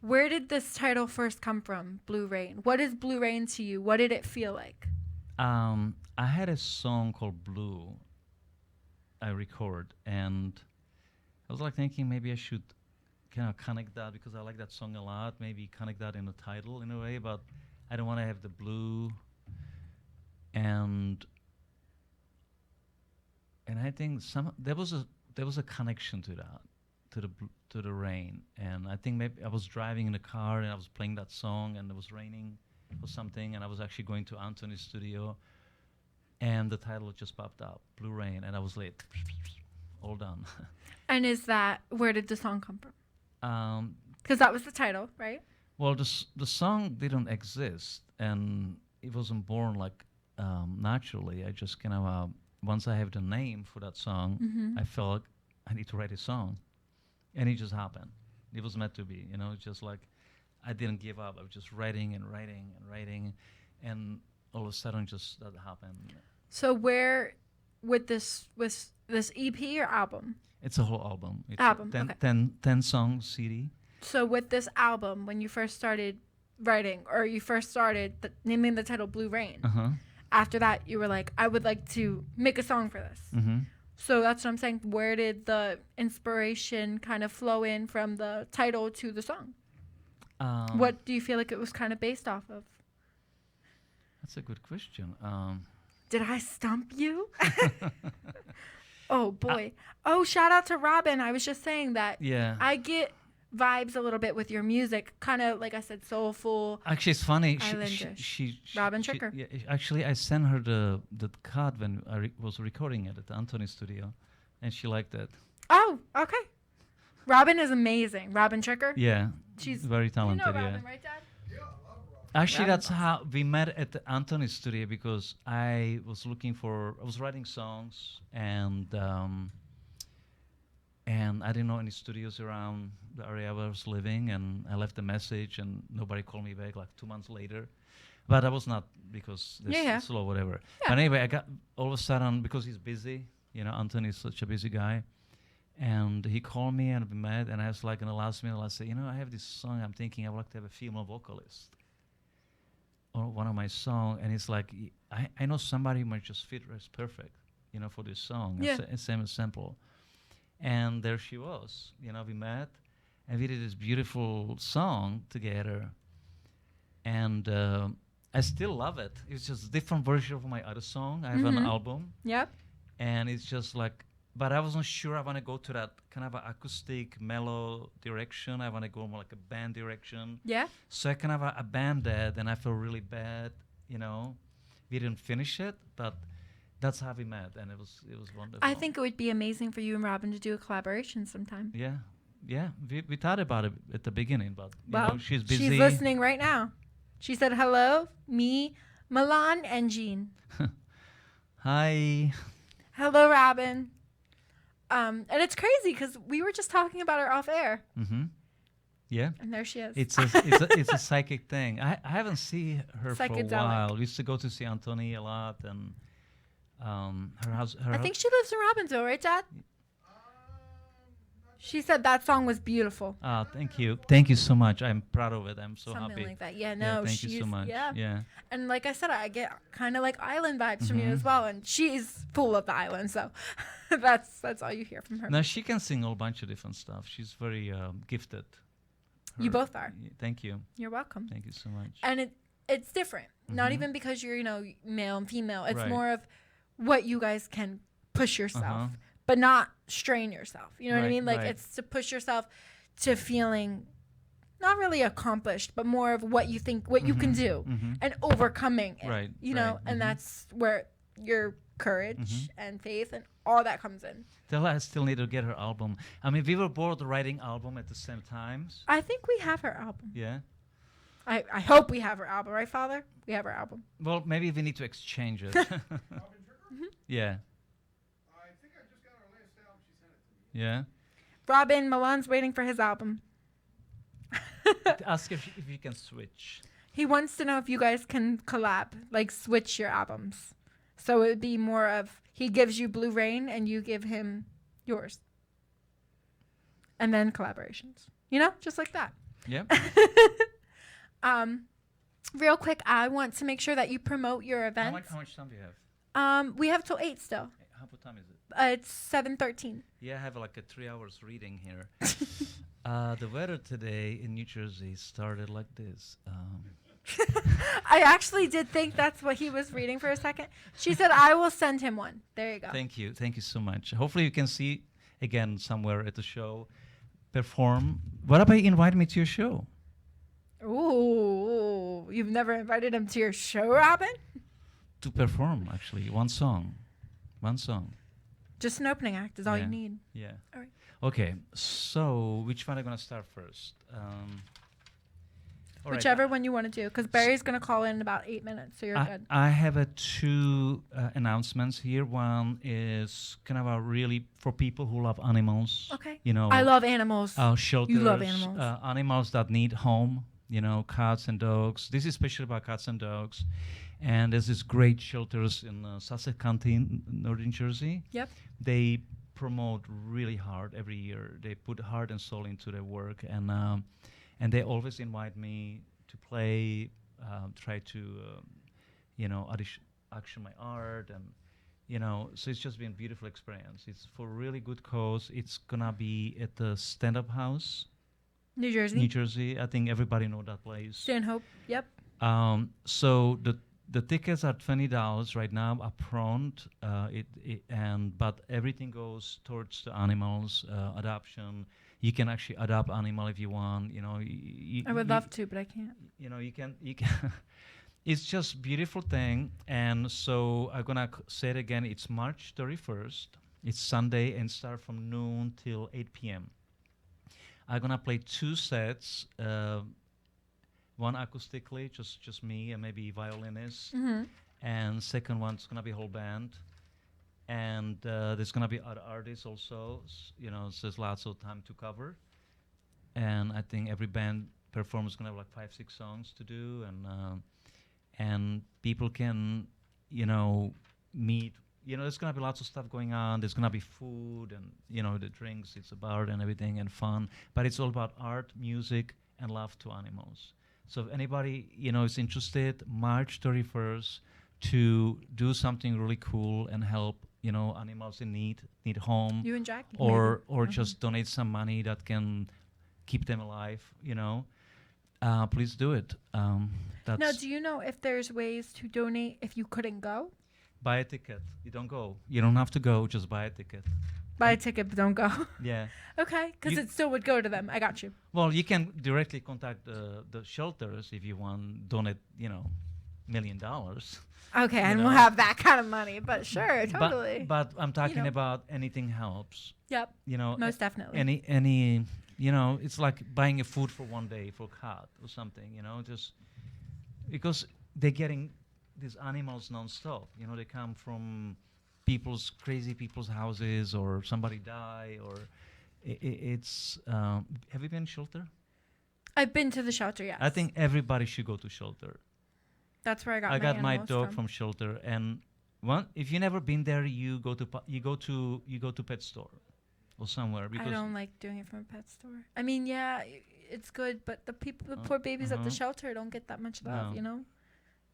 where did this title first come from, Blue Rain? What is Blue Rain to you? What did it feel like? I had a song called Blue I record, and I was like thinking maybe I should kind of connect that, because I like that song a lot, maybe connect that in the title in a way, but I don't want to have the blue. And I think there was a connection to that, to the rain. And I think maybe I was driving in the car and I was playing that song, and it was raining or something, and I was actually going to Anthony's studio, and the title just popped up, Blue Rain, and I was late, all done. And where did the song come from? Because that was the title, right? Well, the song didn't exist, and it wasn't born like naturally. I just kind of once I have the name for that song, I felt like I need to write a song, and it just happened. It was meant to be, just like I didn't give up. I was just writing and writing and writing, and all of a sudden, just that happened. So where with this EP or album? It's a whole album. It's album. 10 song CD. So with this album, when you first started writing, or you first started naming the title Blue Rain, after that you were like, I would like to make a song for this. So that's what I'm saying. Where did the inspiration kind of flow in from the title to the song? What do you feel like it was kind of based off of? That's a good question. Did I stump you? Oh, boy. Shout out to Robin. I was just saying that. Yeah. I get vibes a little bit with your music. Kind of, like I said, soulful. Actually, it's funny. She Robin Tricker. Yeah, actually, I sent her the card when I was recording it at the Anthony studio, and she liked it. Oh, okay. Robin is amazing. Robin Tricker? Yeah. She's very talented, Robin, right, Dad? Actually, that's how we met at the Anthony studio, because I was writing songs, and I didn't know any studios around the area where I was living, and I left a message, and nobody called me back like 2 months later. But that was not because this slow, whatever. Yeah. But anyway, I got all of a sudden, because he's busy, Anthony is such a busy guy, and he called me and we met, and I was like in the last minute, I said, I have this song, I'm thinking I would like to have a female vocalist on one of my songs, and it's like, I know somebody who might just fit as perfect, for this song. Yeah. Same as simple. And there she was, we met, and we did this beautiful song together, and I still love it. It's just a different version of my other song. I have an album. Yep. And it's just like, but I wasn't sure I want to go to that kind of acoustic, mellow direction. I want to go more like a band direction. Yeah. So I kind of abandoned that, and I feel really bad, We didn't finish it, but that's how we met, and it was wonderful. I think it would be amazing for you and Robin to do a collaboration sometime. Yeah. We thought about it at the beginning, but she's busy. She's listening right now. She said, hello, me, Milan, and Jean. Hi. Hello, Robin. And it's crazy because we were just talking about her off air. Yeah. And there she is. It's a psychic thing. I haven't seen her for a while. We used to go to see Anthony a lot, and her house. I think she lives in Robbinsville, right, Dad? Not She said that song was beautiful. Thank you. Thank you so much. I'm proud of it. I'm so Something happy. like that. Yeah, no, thank you so she's- much. yeah. Yeah. And like I said, I get kind of like island vibes from you as Mhm. well. And she's full of the island, so that's all you hear from her. Now she can sing a whole bunch of different stuff. She's very gifted. You both are. Thank you. You're welcome. Thank you so much. And it's different. Not Mhm. even because you're male and female. It's Right. more of what you guys can push yourself, Uh-huh. but not strain yourself. You know what I Right, mean? Like right. it's to push yourself to feeling not really accomplished, but more of what you think what you can Mhm, do mhm. and overcoming it. Right, You know, right, and mhm. that's where your courage Mhm. and faith and all that comes in. Tell her I still need to get her album. I mean, we were both writing album at the same times. I think we have her album. Yeah. I hope we have her album, right, Father? We have her album. Well, maybe we need to exchange it. Robin Trigger? Yeah. I think I just got her last album. She sent it to me. Yeah. Robin Milan's waiting for his album. Ask if you can switch. He wants to know if you guys can collab, like switch your albums. So it would be more of he gives you Blue Rain and you give him yours. And then collaborations. You know, just like that. Yeah. Real quick, I want to make sure that you promote your how events. much time do you have? We have till 8 still. How what time is it? It's 7:13. Yeah, I have like a 3 hours reading here. The weather today in New Jersey started like this. I actually did think that's what he was reading for a second. She said, I will send him one. There you go. Thank you. Thank you so much. Hopefully you can see again somewhere at the show perform. What about you invite me to your show? Ooh, you've never invited him to your show, Robin? To perform, actually. One song. One song. Just an opening act is all Yeah. you need. Yeah. All right. Okay. So, which one am I going to start first? All right, Whichever one you want to do, because Barry's going to call in about 8 minutes, so you're good. I have two announcements here. One is kind of a really for people who love animals. Okay. You know, I love animals. shelters. love animals. Animals that need home. You know, cats and dogs. This is especially about cats and dogs. And there's this great shelters in Sussex County, in northern Jersey. Yep. They promote really hard every year. They put heart and soul into their work, and they always invite me to play, try to, action my art, and so it's just been a beautiful experience. It's for really good cause. It's gonna be at the Stand Up House, New Jersey. New Jersey. I think everybody know that place. Stanhope. Yep. So the tickets are $20 right now up front, but everything goes towards the animals, adoption. You can actually adopt animal if you want. I would love to, but I can't. You can. It's just beautiful thing, and so I'm gonna say it again. It's March 31st. It's Sunday and start from noon till 8 p.m. I'm gonna play 2 sets. One acoustically, just me and maybe violinist, and second one's gonna be whole band, and there's gonna be other artists also. So there's lots of time to cover, and I think every band performer is gonna have like 5-6 songs to do, and people can meet. There's gonna be lots of stuff going on. There's gonna be food and the drinks. It's a bar and everything and fun, but it's all about art, music, and love to animals. So if anybody is interested, March 31st, to do something really cool and help animals in need home, You and Jackie. or maybe. just donate some money that can keep them alive. Please do it. That's Now, do you know if there's ways to donate if you couldn't go? buy a ticket. You don't go. You don't have to go. Just buy a ticket. Buy a ticket, but don't go. Yeah. Okay, because You- it still would go to them. I got you. Well, you can directly contact the shelters if you want. Donate, $1 million. Okay, I You don't know. have that kind of money, but sure, totally. But I'm talking know. about anything helps. Yep, most definitely. Any it's like buying a food for one day for a cat or something. Just because they're getting these animals nonstop. They come from crazy people's houses, or somebody die, or it's. Have you been shelter? I've been to the shelter, yes. I think everybody should go to shelter. that's where I got my animals dog from shelter, and if you never been there, you go to pet store. or somewhere I because don't like doing it from a pet store. I mean, yeah, it's good, but the people, the poor babies at the shelter don't get that much love. No. You know.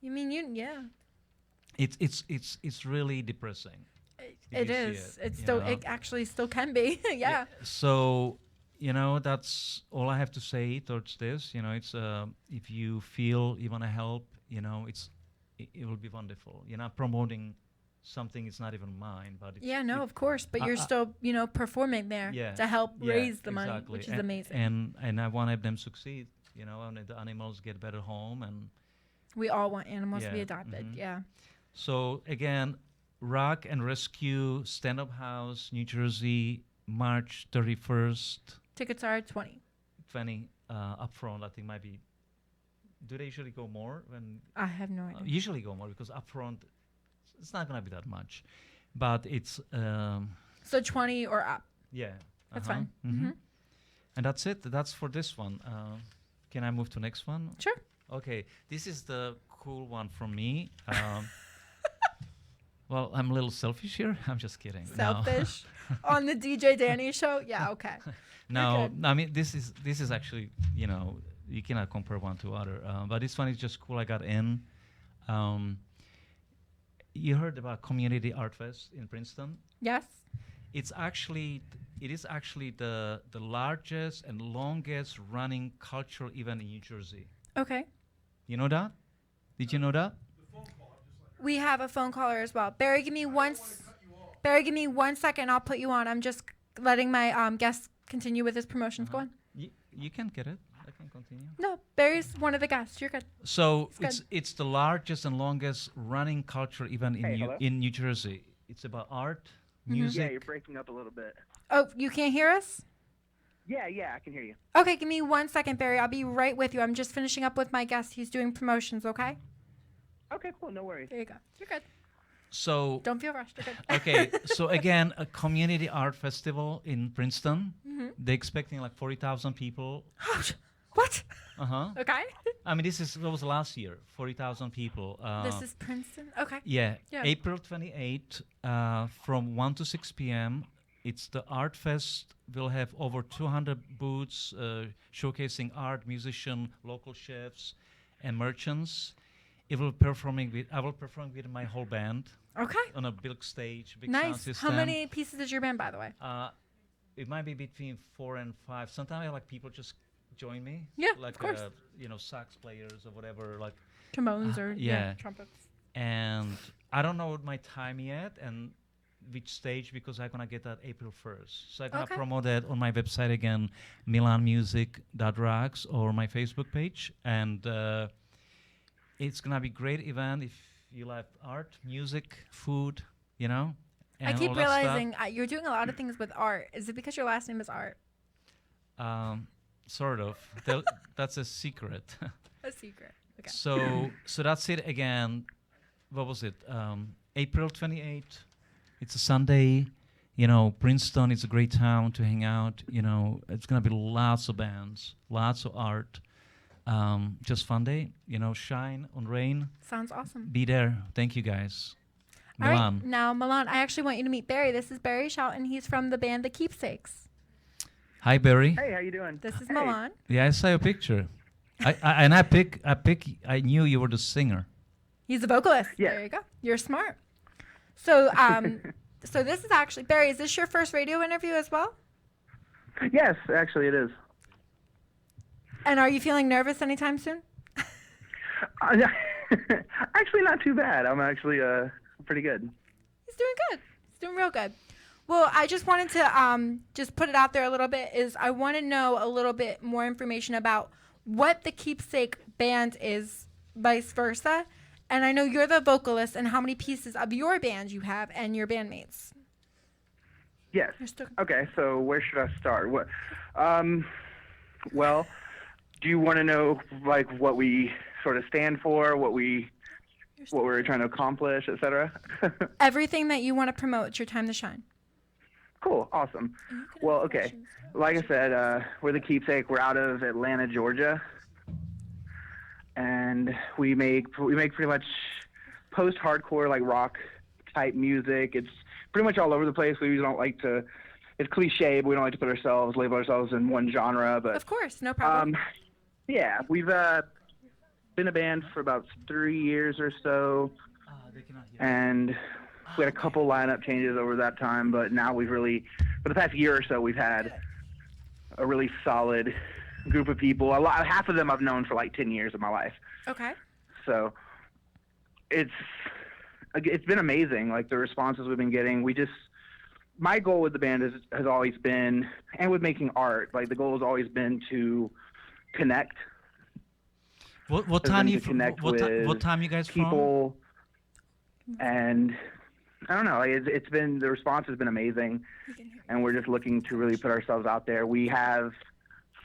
You mean yeah. it's really depressing. It you see is. it, It's you still. know? It actually still can be. Yeah. So, that's all I have to say towards this. It's if you feel you want to help, it will be wonderful. You're not promoting something it's not even mine, but it's, Yeah. No, of course, but you're still, performing there Yeah, to help yeah, raise the money, exactly. which is amazing. And I want them succeed. And the animals get better home. And We all want animals to be Yeah, adopted. mhm. Yeah. so again, Rock and Rescue Stand Up House, New Jersey, March 31st. Tickets are 20. 20 upfront. I think might be. Do they usually go more when? I have no idea. Usually go more because upfront, it's not gonna be that much, but it's So 20 or up. yeah. That's uh-huh, fine. mhm. And that's it. That's for this one. Can I move to next one? Sure. Okay, this is the cool one from me. Well, I'm a little selfish here. I'm just kidding. No. Selfish on the DJ Danny show. Yeah. Okay. No, good. I mean this is actually you cannot compare one to other. But this one is just cool. I got in. You heard about Community Art Fest in Princeton? Yes. It is actually the largest and longest running cultural event in New Jersey. Okay. You know that? Did you know that? We have a phone caller as well. Barry, give me Barry, give me 1 second. I'll put you on. I'm just letting my guest continue with his promotions. Go on. You can get it. I can continue. No, Barry's one of the guests. You're good. So It's it's the largest and longest running cultural event hello? in New Jersey. It's about art, Mhm. Yeah, music. you're breaking up a little bit. Oh, you can't hear us? Yeah, I can hear you. Okay, give me 1 second, Barry. I'll be right with you. I'm just finishing up with my guest. He's doing promotions, okay? Okay, cool, no worries. There you go. You're good. So Don't feel rushed. You're good. okay, so again, a community art festival in Princeton. Mm-hmm. They're expecting like 40,000 people. What? Uh-huh. Okay. I mean, what was last year? 40,000 people. This is Princeton? Okay. Yeah, Yeah. April 28th, from 1 to 6 p.m. It's the Art Fest. We'll have over 200 booths showcasing art, musician, local chefs, and merchants. I will perform with my whole band Okay. on a big stage, big sound Nice. system. How many pieces is your band, by the way? It might be between 4 and 5. Sometimes I like people just join me. Yeah, like of course. sax players or whatever. Like, Trombones or yeah. trumpets. and I don't know my time yet and which stage because I'm gonna get that April 1st. So I'm gonna Okay. promote that on my website again, milanmusic.rocks or my Facebook page, and it's gonna be great event if you like art, music, food, and I keep all that stuff. realizing you're doing a lot of things with art. Is it because your last name is Art? Sort of. That's a secret. A secret. Okay. So that's it again. What was it? April 28th. It's a Sunday. Princeton is a great town to hang out. It's gonna be lots of bands, lots of art. Just fun day. Shine on rain. Sounds awesome. Be there. Thank you guys. All right, Milan. now Milan, I actually want you to meet Barry. This is Barry Shelton. He's from the band The Keepsakes. Hi Barry. Hey, how you doing? This is Hey. Milan. Yeah, I saw your picture. I knew you were the singer. He's a vocalist. Yeah. There you go. You're smart. So, so this is actually Barry. Is this your first radio interview as well? Yes, actually it is. And are you feeling nervous anytime soon? Actually, not too bad. I'm actually pretty good. He's doing good. He's doing real good. Well, I just wanted to just put it out there a little bit. I want to know a little bit more information about what the Keepsake band is, vice versa. And I know you're the vocalist, and how many pieces of your band you have and your bandmates. Yes. You're still- Okay, so where should I start? Well, do you want to know like what we sort of stand for, what we're trying to accomplish, etc.? Everything that you want to promote, it's your time to shine. Cool, awesome. And you can Well, ask okay. questions. Like I said, we're the Keepsake. We're out of Atlanta, Georgia, and we make pretty much post-hardcore like rock type music. It's pretty much all over the place. We don't like to. it's cliche, but we don't like to put ourselves, label ourselves in one genre. But Of course, no problem. yeah, we've been a band for about 3 years or so, They cannot hear. and we had a couple lineup changes over that time. But now we've really, for the past year or so, we've had a really solid group of people. Half of them I've known for like 10 years of my life. Okay. So it's been amazing, like the responses we've been getting. My goal with the band has always been, and with making art, like the goal has always been to connect. What Has time been you to connect with what time you guys from? people, and I don't know, like it's been, the response has been amazing, and we're just looking to really put ourselves out there. We have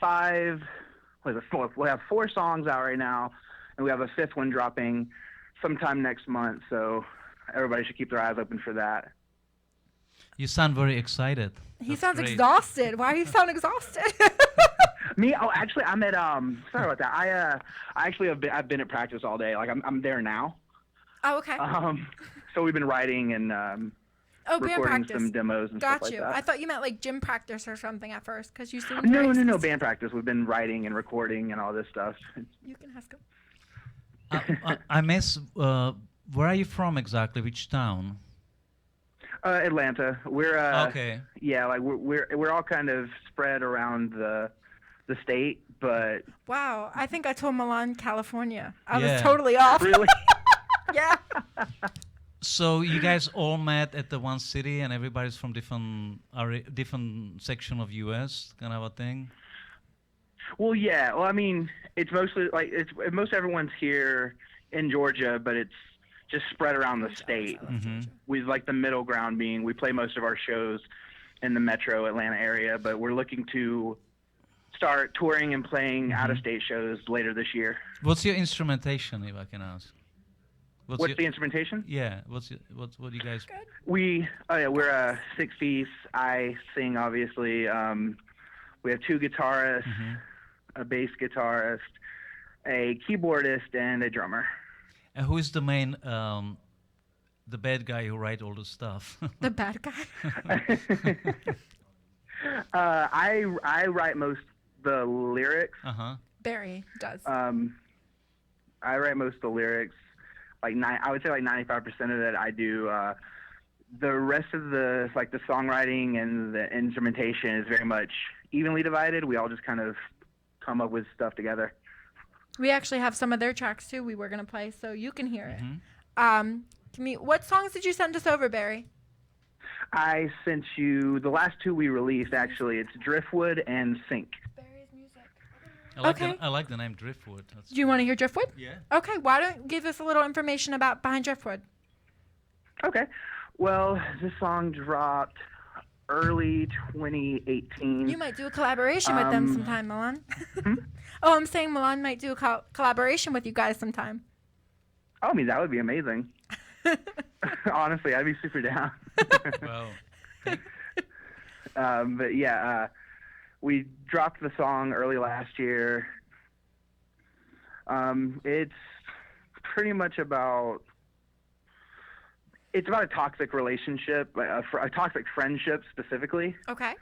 we have 4 songs out right now, and we have a 5th one dropping sometime next month, so everybody should keep their eyes open for that. You sound very excited. He That's sounds great. exhausted. Why do you sound exhausted? Me? Oh, actually, I'm at sorry about that. I actually I've been at practice all day. Like I'm there now. Oh, okay. So we've been writing and Band recording practice. some demos and Got stuff like you. that. I thought you meant like gym practice or something at first, because you seemed No, very no, exhausted. band practice. We've been writing and recording and all this stuff. You can ask him. I miss. Where are you from exactly? Which town? Atlanta. We're Okay. yeah, like we're all kind of spread around the state, but Wow, I think I told Milan, California. I Yeah. was totally off. really, Yeah. So you guys all met at the one city, and everybody's from different section of U.S. kind of a thing. well, yeah. Well, I mean, it's mostly like most everyone's here in Georgia, but it's just spread around the state. With like the middle ground being, we play most of our shows in the metro Atlanta area, but we're looking to start touring and playing out-of-state shows later this year. What's your instrumentation, if I can ask? What's the instrumentation? Yeah. What do you guys? We're a 6-piece. I sing, obviously. We have 2 guitarists, a bass guitarist, a keyboardist, and a drummer. And who is the main, the bad guy who write all the stuff? The bad guy. I write most the lyrics. Barry does. I write most of the lyrics. I would say like 95% of it I do. The rest of the songwriting and the instrumentation is very much evenly divided. We all just kind of come up with stuff together. We actually have some of their tracks too. We were gonna play, so you can hear it. What songs did you send us over, Barry? I sent you the last 2 we released. Actually, it's Driftwood and Sync. Barry's music. I like the name Driftwood. That's Do you want to hear Driftwood? Yeah. Okay. Why don't you give us a little information about behind Driftwood? Okay. Well, this song dropped early 2018. You might do a collaboration with them sometime, Milan. Oh, I'm saying Milan might do a collaboration with you guys sometime. Oh, I mean, that would be amazing. Honestly, I'd be super down. Well, But yeah, we dropped the song early last year. It's pretty much about a toxic relationship, a toxic friendship specifically, Okay.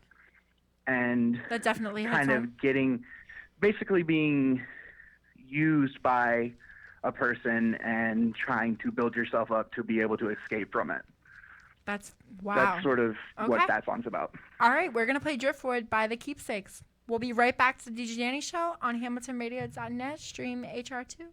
and That definitely hits kind home. of basically being used by a person and trying to build yourself up to be able to escape from it. That's wow. That's sort of what Okay. that song's about. All right, we're gonna play Driftwood by the Keepsakes. We'll be right back to the DJ Danny Show on HamiltonRadio.net. Stream HR2.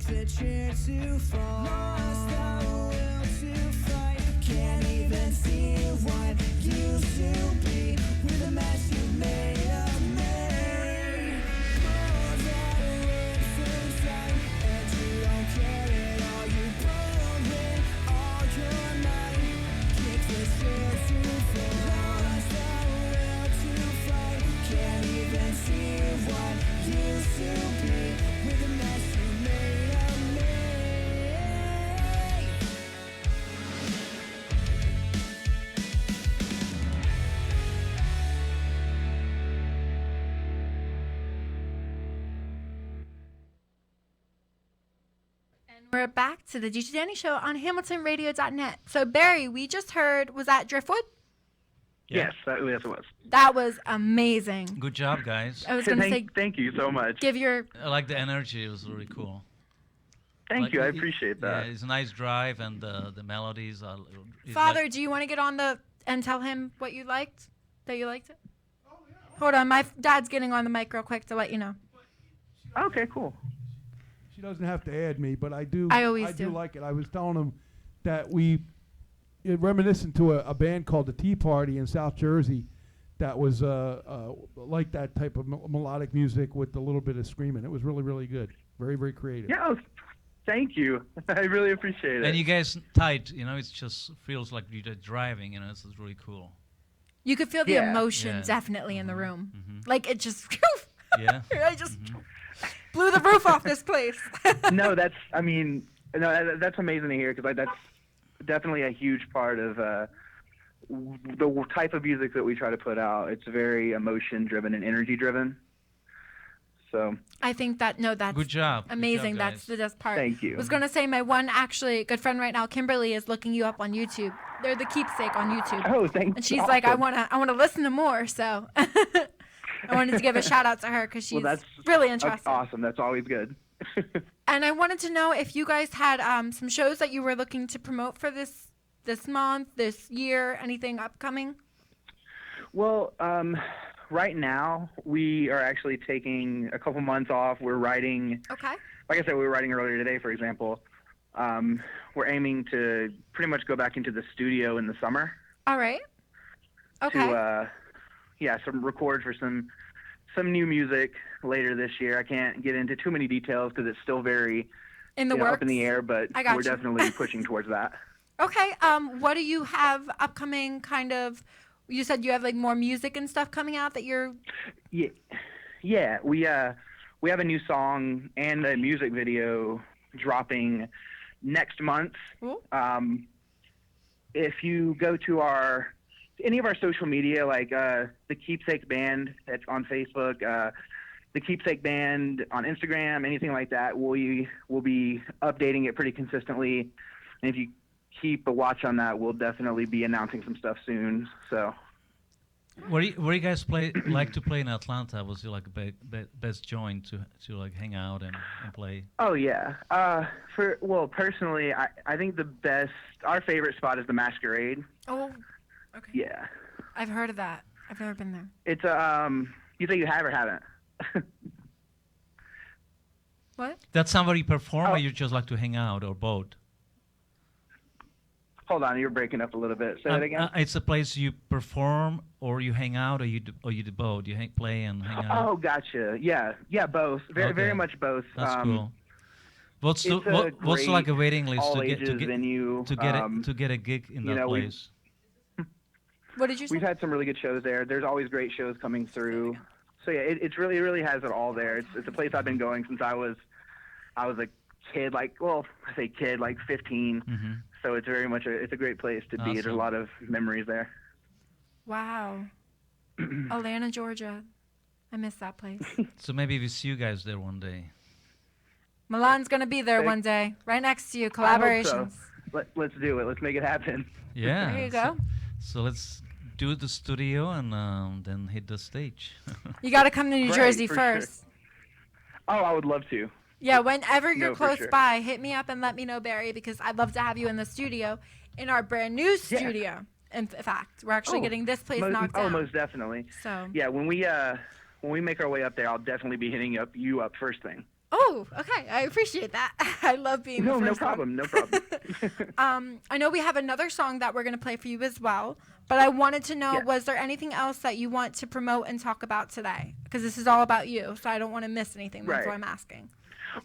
The chair to fall. Lost the will to fight. Can't even see what used to be with the mess you made of me. Pull that rope so tight, and you don't care at all. You pulled with all your might. Kick the chair to fall. Lost the will to fight. Can't even see what used to be with the mess you made of me. And we're back to the DJ Danny Show on HamiltonRadio.net. So, Barry, we just heard, was that Driftwood? Yes, that was. That was amazing. Good job, guys. I was going to say, Thank you so much. give your, I like the energy. It was really cool. Thank Like, you. I appreciate that. Yeah, it's a nice drive, and the melodies are. it's Father, like- do you want to get on and tell him what you liked? That you liked it? Hold on, my dad's getting on the mic real quick to let you know. Okay, cool. She doesn't have to add me, but I do. I always do do. like it. I was telling him that reminiscent to a band called the Tea Party in South Jersey, that was like that type of melodic music with a little bit of screaming. It was really, really good. Very, very creative. Yeah, thank you. I really appreciate it. And you guys tight, it just feels like you're driving, this is really cool. You could feel the Yeah. emotion Yeah. definitely in the room. Mhm. Like it just, Yeah. I just blew the roof off this place. No, that's amazing to hear, because that's definitely a huge part of the type of music that we try to put out. It's very emotion driven and energy driven. So I think that's Good job. Good amazing. job, That's guys. the best part. Thank you. I was going to say my one actually good friend right now, Kimberly, is looking you up on YouTube. They're the Keepsake on YouTube. Oh, thank you. And she's like, I want to listen to more. So I wanted to give a shout out to her because she's that's really That's interested. awesome. That's always good. And I wanted to know if you guys had some shows that you were looking to promote for this month, this year, anything upcoming? Well, right now we are actually taking a couple months off. We're writing, Okay. like I said, we were writing earlier today, for example. We're aiming to pretty much go back into the studio in the summer All right. Okay. to, record for some new music later this year. I can't get into too many details because it's still very in the up works. in the air, but I got we're you. definitely pushing towards that. Okay. What do you have upcoming? Kind of. You said you have like more music and stuff coming out that you're. Yeah, we have a new song and a music video dropping next month. Ooh. If you go to any of our social media, like the Keepsake Band that's on Facebook, the Keepsake Band on Instagram, anything like that, we'll be updating it pretty consistently. And if you keep a watch on that, we'll definitely be announcing some stuff soon. So. Where you guys like to play in Atlanta? Was it like a best joint to like hang out and play? Oh yeah. Personally, I think our favorite spot is the Masquerade. Oh. Okay. Yeah. I've heard of that. I've never been there. It's you say you have or haven't? What? That's somebody perform, Oh. or you just like to hang out, or both? Hold on, you're breaking up a little bit. Say that again. It's a place you perform, or you hang out, or you do both. You play and hang out. Oh, gotcha. Yeah, both. Very, Okay. very much both. That's cool. What's it's a what's like a great waiting list all to get ages venue. to get a gig in that we've- place? What did you say? We've had some really good shows there. There's always great shows coming through. So yeah, it really has it all there. It's a place I've been going since I was a kid. I say kid, like 15. Mm-hmm. so it's very much it's a great place to be. There's a Awesome. lot of memories there. Wow. Atlanta, Georgia. I miss that place. So maybe we see you guys there one day. Milan's gonna be there Thank- one day, right next to you. I hope so. Collaborations. Let's do it. Let's make it happen. Yeah. There you so- go. So let's do the studio and then hit the stage. You got to come to New Right, Jersey for sure. first. Oh, I would love to. Yeah, whenever you're No, for close sure. by, hit me up and let me know, Barry, because I'd love to have you in the studio, in our brand new studio. In fact, we're actually Oh, getting this place Most, knocked down. most definitely. So. Yeah, when we make our way up there, I'll definitely be hitting you up first thing. Oh, okay. I appreciate that. I love being No, the no first one. problem. No problem. I know we have another song that we're going to play for you as well, but I wanted to know, Yeah. was there anything else that you want to promote and talk about today? Because this is all about you, so I don't want to miss anything. That's Right. why I'm asking.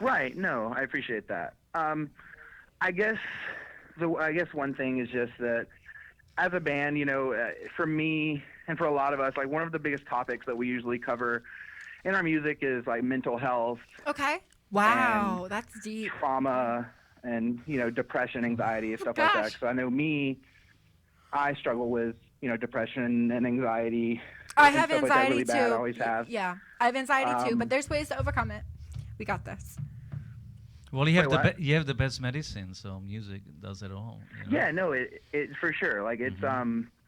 Right. No, I appreciate that. I guess one thing is just that as a band, for me and for a lot of us, like one of the biggest topics that we usually cover in our music is like mental health, Okay. Wow, that's deep. trauma, and depression, anxiety, and stuff like that. Gosh. So I know I struggle with depression and anxiety. I and have stuff like that anxiety really too. bad. I always have. Yeah, I have anxiety too, but Um, there's ways to overcome it. We got this. Well, you have Wait, what? you have the best medicine, so music does it all. You know? Yeah, no, it for sure. Like it's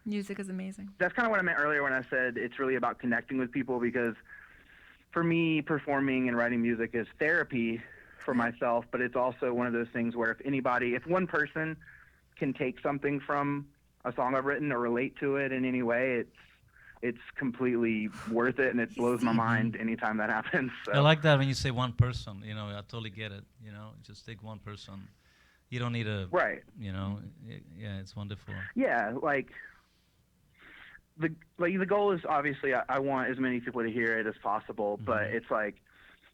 Music is amazing. that's kind of what I meant earlier when I said it's really about connecting with people, because for me, performing and writing music is therapy for myself, but it's also one of those things where if one person can take something from a song I've written or relate to it in any way, it's completely worth it, and it blows my mind anytime that happens. So. I like that when you say one person. I totally get it. Just take one person. You don't need a. Right. Yeah, it's wonderful. Yeah, like the goal is obviously I want as many people to hear it as possible, but it's like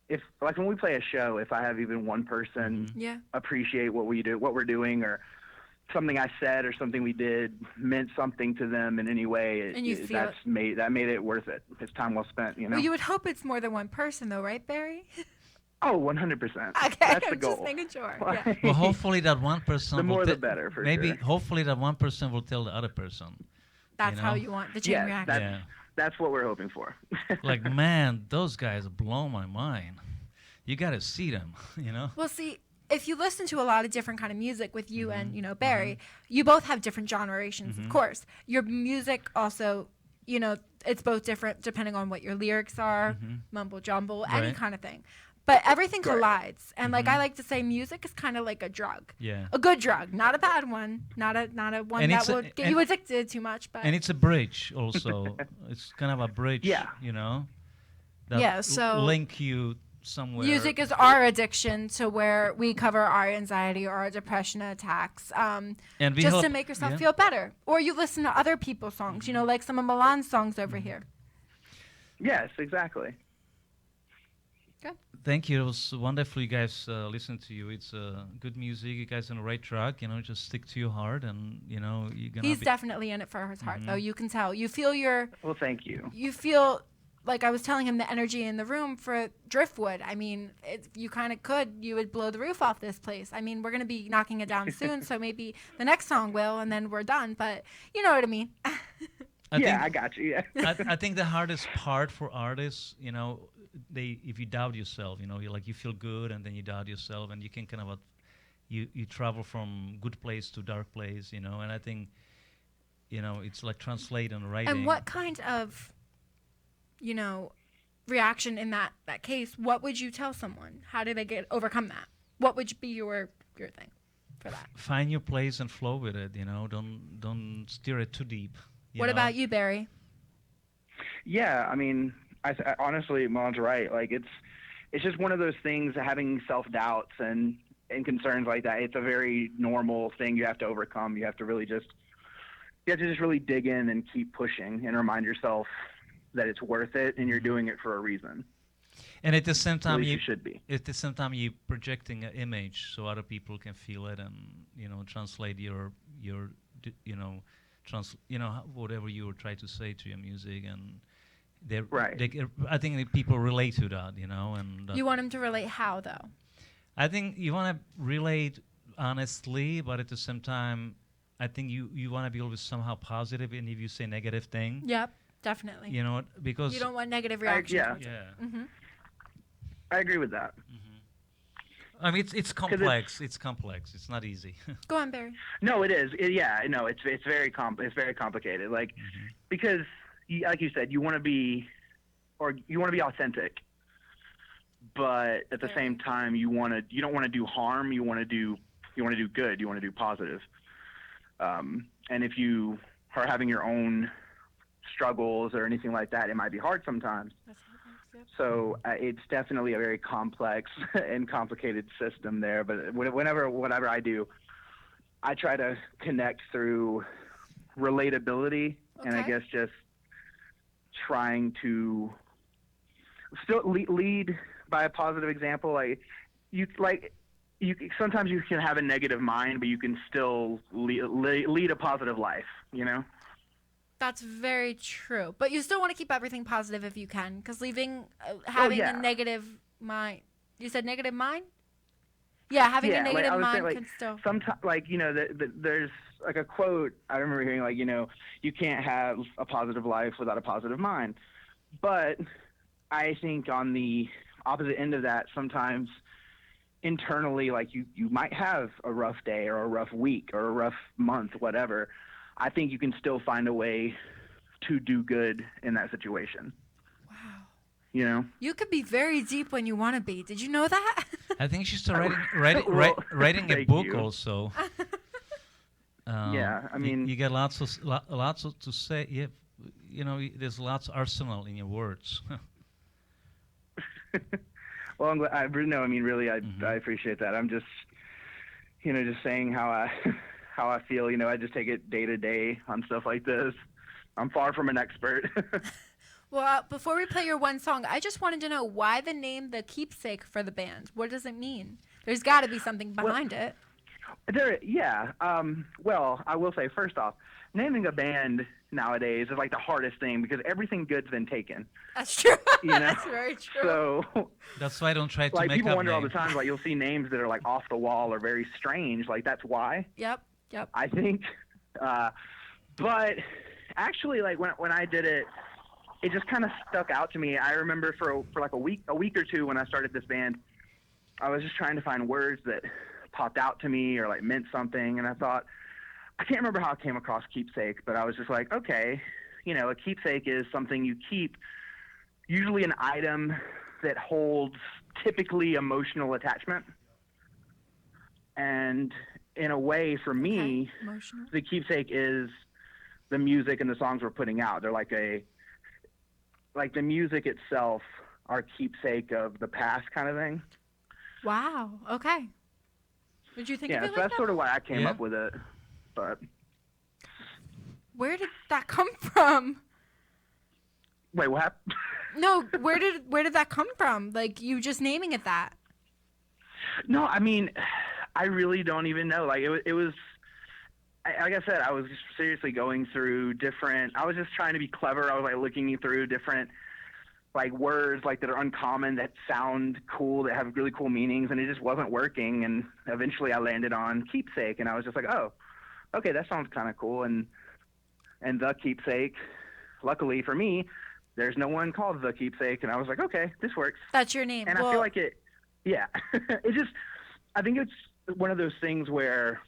if when we play a show, if I have even one person Yeah. appreciate what we're doing, or something I said or something we did meant something to them in any way, And you feel that made it worth it. It's time well spent, Well, you would hope it's more than one person, though, right, Barry? Oh, 100%. Okay, That's the I'm goal. just making sure. Yeah. Well, hopefully that one person. The will more the te- better, for maybe sure. hopefully that one person will tell the other person. That's how know? you want the chain Yeah, reaction. Yeah. That's what we're hoping for. Like, man, those guys blow my mind. You gotta see them. Well, see, if you listen to a lot of different kind of music with you and Barry, you both have different generations, of course. Your music also, it's both different depending on what your lyrics are, mumble jumble, any Right. kind of thing. But everything Right. collides, and like I like to say, music is kind of like a drug, Yeah. a good drug, not a bad one, not a one And that it's a- will get and- you addicted too much. But And it's a bridge also. It's kind of a bridge. Yeah. That Yeah, so- link you somewhere. music is our addiction to where we cover our anxiety or our depression attacks. and we Just help, to make yourself yeah. feel better. Or you listen to other people's songs, like some of Milan's songs over here. Yes, exactly. Thank you. It was wonderful. You guys listen to you. It's good music. You guys on the right track. Just stick to your heart, and you're gonna. He's be definitely in it for his heart, though. You can tell. You feel Well, thank you. you feel like I was telling him the energy in the room for Driftwood. I mean, if you kind of you would blow the roof off this place. I mean, we're going to be knocking it down soon, so maybe the next song will, and then we're done. But you know what I mean. I got you. Yeah. I think the hardest part for artists, if you doubt yourself, you feel good and then you doubt yourself, and you can kind of you travel from good place to dark place, and I think it's like translate and writing. And what kind of, reaction in that case? What would you tell someone? How do they overcome that? What would be your thing for that? Find your place and flow with it. Don't steer it too deep. What about you, Barry? Yeah, I mean, I honestly, Mon's right. Like it's just one of those things. Having self-doubts and concerns like that, it's a very normal thing you have to overcome. You have to just really dig in and keep pushing and remind yourself that it's worth it and you're doing it for a reason. And at the same At time, least you should be. At the same time, you're projecting an image so other people can feel it and translate your whatever you were trying to say to your music, and I think that people relate to that, and You want him to relate how, though? I think you want to relate honestly, but at the same time, I think you want to be always somehow positive, and if you say negative thing, Yep, definitely. you know what? Because You don't want negative reactions. yeah. towards it. yeah. Mm-hmm. I agree with that. I mean, it's complex. It's complex. It's not easy. Go on, Barry. No, it is. Yeah, no, it's very it's very complicated. Like because like you said, you want to be authentic, but at the same time, you don't want to do harm. You want to do good. You want to do positive. And if you are having your own struggles or anything like that, it might be hard sometimes. That's how it works, yep. So it's definitely a very complex and complicated system there. But whatever I do, I try to connect through relatability, and I Okay. guess just trying to still lead by a positive example. Sometimes you can have a negative mind, but you can still lead a positive life. You know. That's very true. But you still want to keep everything positive if you can, because having yeah. a negative mind. You said negative mind? Yeah, having a negative I would mind say, can still. sometimes, there's like a quote I remember hearing, you can't have a positive life without a positive mind. But I think on the opposite end of that, sometimes internally, like you might have a rough day or a rough week or a rough month, whatever. I think you can still find a way to do good in that situation. Wow. You know? You could be very deep when you want to be. Did you know that? I think she's Well, writing a thank book you. also. Yeah, I mean, you get lots to say. There's lots arsenal in your words. well, I'm glad, I really, I appreciate that. I'm just, just saying how I feel. I just take it day to day on stuff like this. I'm far from an expert. Well, before we play your one song, I just wanted to know why the name The Keepsake for the band. What does it mean? There's got to be something behind it. Well, I will say, first off, naming a band nowadays is like the hardest thing because everything good's been taken. That's true. You know? That's very true. So, That's why I don't try to like, make people up wonder all the names. time, like, you'll see names that are like off the wall or very strange. Like, that's why. Yep. I think. But actually, like when I did it, it just kind of stuck out to me. I remember for like a week or two when I started this band, I was just trying to find words that popped out to me or like meant something, and I thought, I can't remember how I came across keepsake, but I was just like, okay, a keepsake is something you keep, usually an item that holds typically emotional attachment. And in a way, for me, Emotional. the keepsake is the music and the songs we're putting out. They're like the music itself, our keepsake of the past kind of thing. Wow. Okay. Did you think Yeah, of it so like that's that? sort of why I came Yeah. up with it. But Where did that come from? wait, what happened? No, where did that come from? Like you just naming it that? No, I mean, I really don't even know. Like it was like I said, I was just seriously going through I was just trying to be clever. I was like looking through different like words like that are uncommon, that sound cool, that have really cool meanings, and it just wasn't working. And eventually I landed on keepsake, and I was just like, oh, okay, that sounds kind of cool. And the keepsake, luckily for me, there's no one called the keepsake, and I was like, okay, this works. That's your name. And I feel like I think it's one of those things where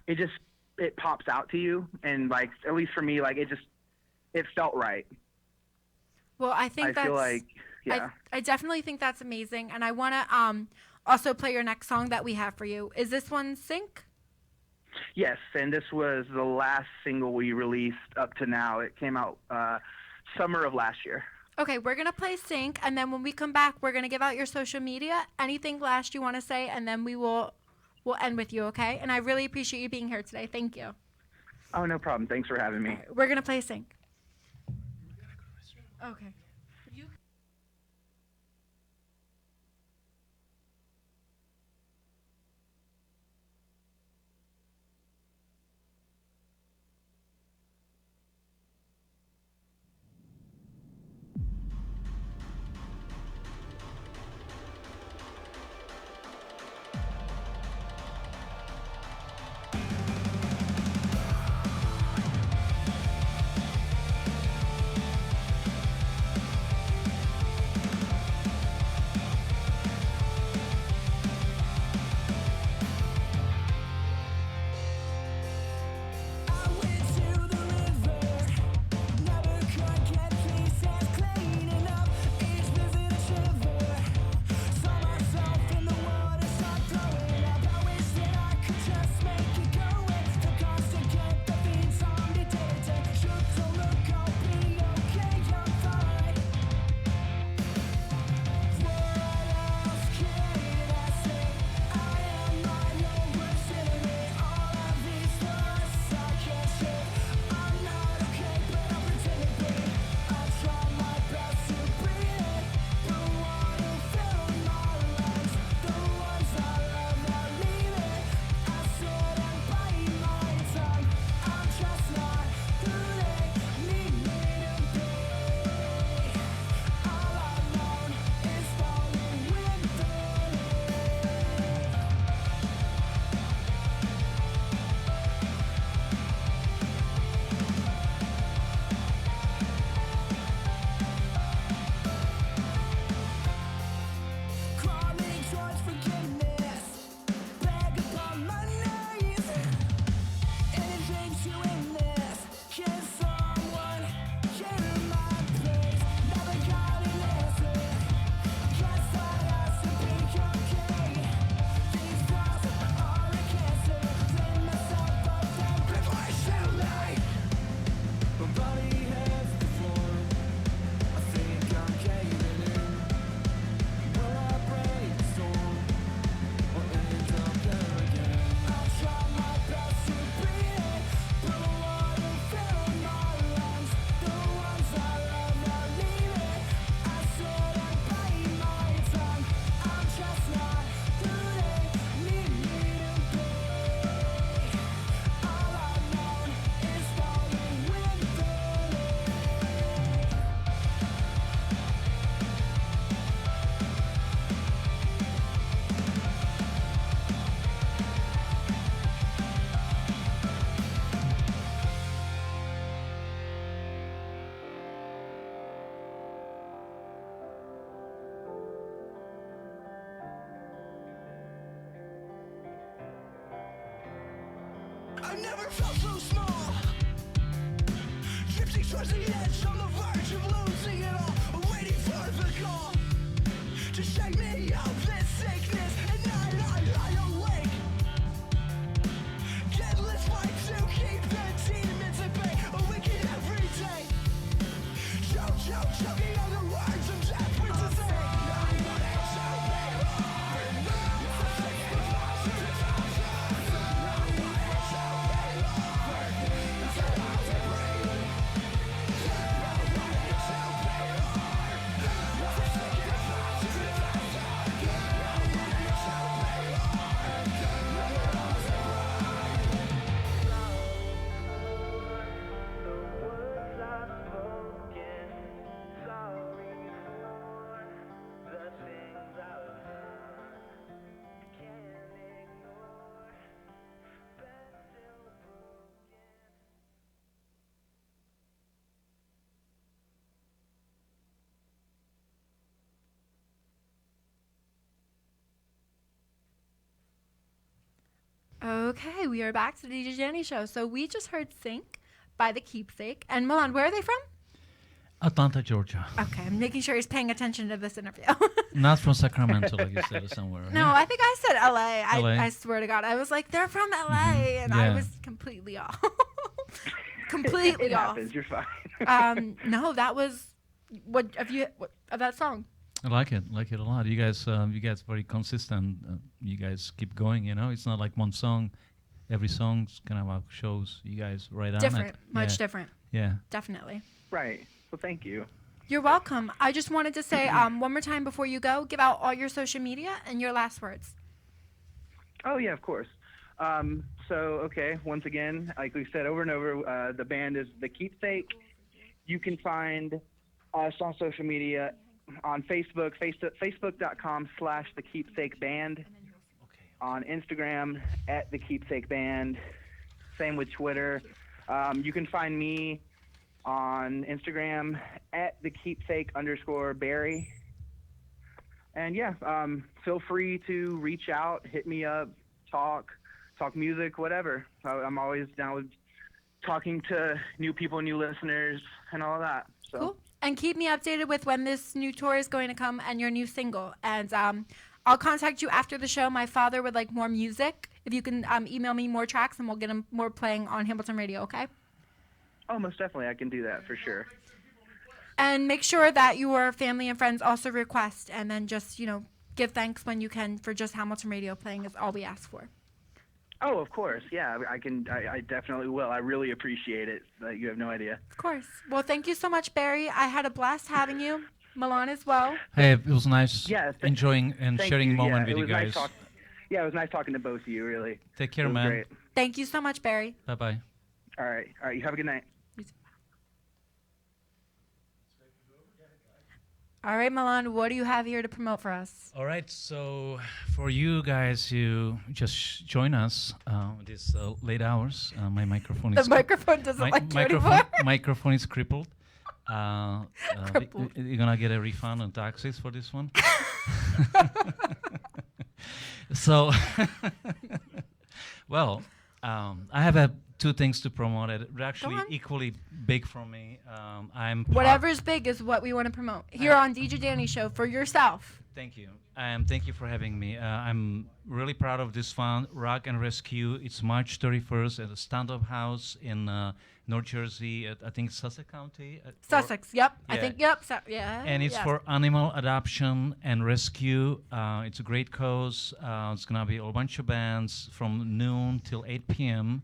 it pops out to you, and like, at least for me, like it felt right. Well, I think I feel like, I definitely think that's amazing, and I want to also play your next song that we have for you. Is this one Sync? Yes, and this was the last single we released up to now. It came out summer of last year. Okay, we're gonna play Sync, and then when we come back, we're gonna give out your social media. Anything last you want to say, and then we'll end with you. Okay? And I really appreciate you being here today. Thank you. Oh, no problem. Thanks for having me. We're gonna play Sync. Okay. I've never felt so small. Drifting towards the edge, on the verge of losing it all. Waiting for the call to shake me out this sickness. At night I lie awake. Endless fight to keep the demons at bay. Awaken every day. Choking on the words I'm desperate to say. Okay, we are back to the DJ Danny Show. So we just heard Sink by The Keepsake. And Milan, where are they from? Atlanta, Georgia. Okay, I'm making sure he's paying attention to this interview. Not from Sacramento, like you said, somewhere. No, I think I said LA. LA. I swear to God. I was like, they're from LA. And I Yeah. was completely off. Completely It off. happens. You're fine. No, that was what of that song. I like it a lot. You guys very consistent. You guys keep going. You know, it's not like one song. Every song's kind of shows you guys right on Different, it. much Yeah. different. Yeah. Definitely. Right. Well, thank you. You're welcome. I just wanted to say one more time before you go, give out all your social media and your last words. Oh yeah, of course. So okay, once again, like we said over and over, the band is The Keepsake. You can find us on social media on Facebook, facebook.com/The Keepsake Band. On Instagram @The Keepsake Band. Same with Twitter. You can find me on Instagram @The Keepsake_Barry. And yeah, feel free to reach out, hit me up, talk music, whatever. I'm always down with talking to new people, new listeners, and all that. So. Cool. And keep me updated with when this new tour is going to come and your new single. And I'll contact you after the show. My father would like more music. If you can email me more tracks, and we'll get them more playing on Hamilton Radio, okay? Oh, most definitely. I can do that for sure. And make sure that your family and friends also request, and then just, give thanks when you can for just Hamilton Radio playing is all we ask for. Oh, of course. Yeah, I definitely will. I really appreciate it. You have no idea. Of course. Well, thank you so much, Barry. I had a blast having you. Milan as well. Hey, it was nice Yeah, enjoying and Thank sharing you. a moment Yeah, with it you was guys. it was nice talking to both of you, really. Take care, It was man. great. Thank you so much, Barry. Bye-bye. All right. You have a good night. All right, Milan, what do you have here to promote for us? All right, so for you guys who just join us these late hours, my microphone The is microphone doesn't like you anymore. microphone is crippled. Crippled. You're gonna get a refund on taxes for this one. So, well, I have two things to promote. They're actually on. equally big for me. I'm Whatever's big is what we want to promote here on DJ Danny Show for yourself. Thank you. Thank you for having me. I'm really proud of this fund, Rock and Rescue. It's March 31st at a stand-up house in North Jersey, at, I think, Sussex County. Sussex, yep. I Yeah. think, yep. Yeah. And it's yes. for animal adoption and rescue. It's a great cause. It's going to be a bunch of bands from noon till 8 p.m.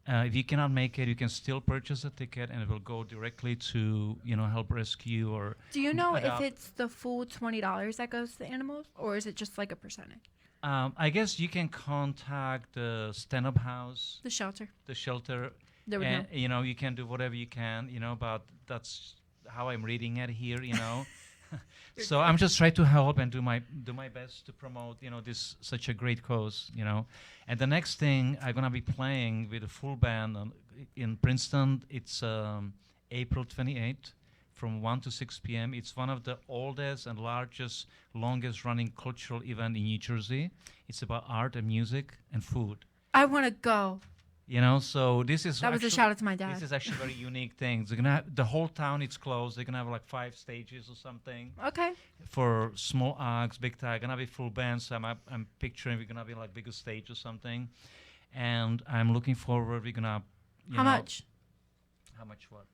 If you cannot make it, you can still purchase a ticket, and it will go directly to, help rescue or. Do you know if adopt. it's the full $20 that goes to the animals, or is it just like a percentage? I guess you can contact the stand-up house, The shelter. the shelter, There we and go. you can do whatever you can, but that's how I'm reading it here, So I'm just trying to help and do my best to promote, this such a great cause, And the next thing I'm gonna be playing with a full band in Princeton. It's April 28th from 1 to 6 p.m. It's one of the oldest and largest, longest running cultural event in New Jersey. It's about art and music and food. I want to go. So this is That was a actually- shout out to my dad. This is actually very unique thing. They're gonna have the whole town. It's closed. They're gonna have like 5 stages or something Okay. for small acts, big tag. Gonna be full band. So I'm picturing we're gonna be like bigger stage or something, and I'm looking forward. We're gonna. How much? How much what?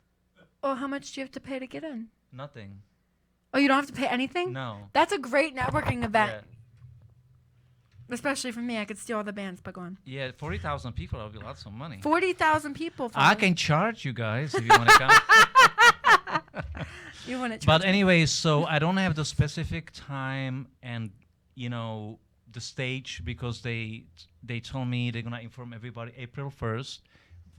Oh, how much do you have to pay to get in? Nothing. Oh, you don't have to pay anything? No. That's a great networking event. Yeah. Especially for me. I could steal all the bands, but go on. Yeah, 40,000 people. That'll be lots of money. 40,000 people. I can charge you guys if you want to come. You want to But anyway, so I don't have the specific time and the stage because they told me they're gonna inform everybody April 1st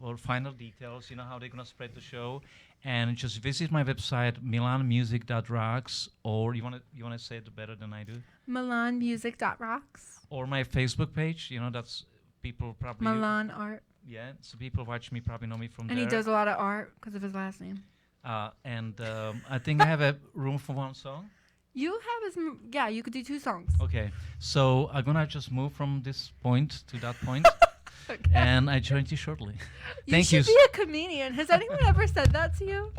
for final details. How they're gonna spread the show, and just visit my website milanmusic.rocks, or you wanna say it better than I do, milanmusic.rocks. or my Facebook page. That's people probably Milan Art. Yeah, so people watch me probably know me from And there. he does a lot of art because of his last name. And I think I have a room for one song. You have his. Yeah, you could do 2 songs. Okay, so I'm gonna just move from this point to that point, Okay. and I join you shortly. You Thank you. should be a comedian. Has anyone ever said that to you?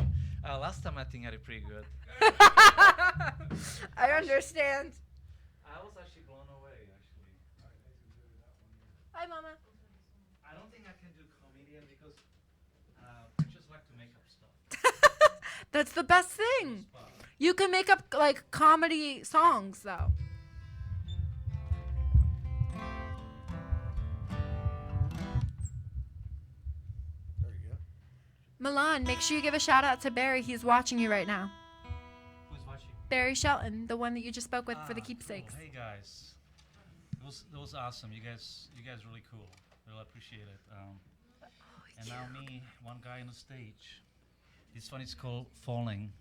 Last time I think I did pretty good. I understand. I was actually blown away. Actually, Hi, Mama. I don't think I can do comedian because I just like to make up stuff. That's the best thing. You can make up like comedy songs though. There you go. Milan, make sure you give a shout out to Barry. He's watching you right now. Who's watching? Barry Shelton, the one that you just spoke with for the Cool. keepsakes. Hey guys, it was awesome. You guys really cool. Really appreciate it. And now me, one guy on the stage. This one is called Falling.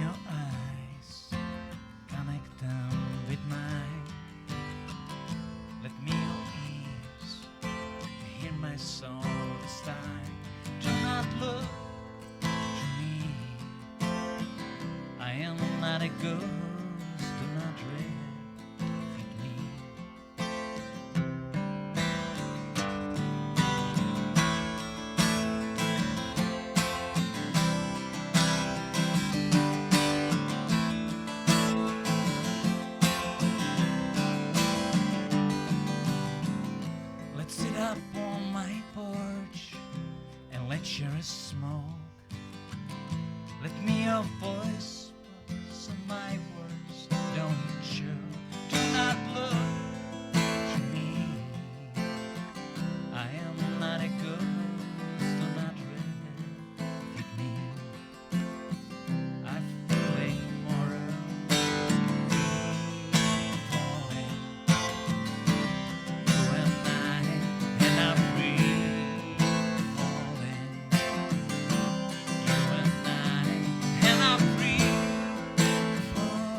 Your eyes connect them with mine. Let me your ears hear my song this time. Do not look to me. I am not a ghost. Do not dread me. Let's sit up on my porch and let's share a smoke. Let me your voice some my words don't show. Do not look to me. I am not a ghost. Do not read me. I'm feeling more falling. You and I'm free falling. You and I'm free falling.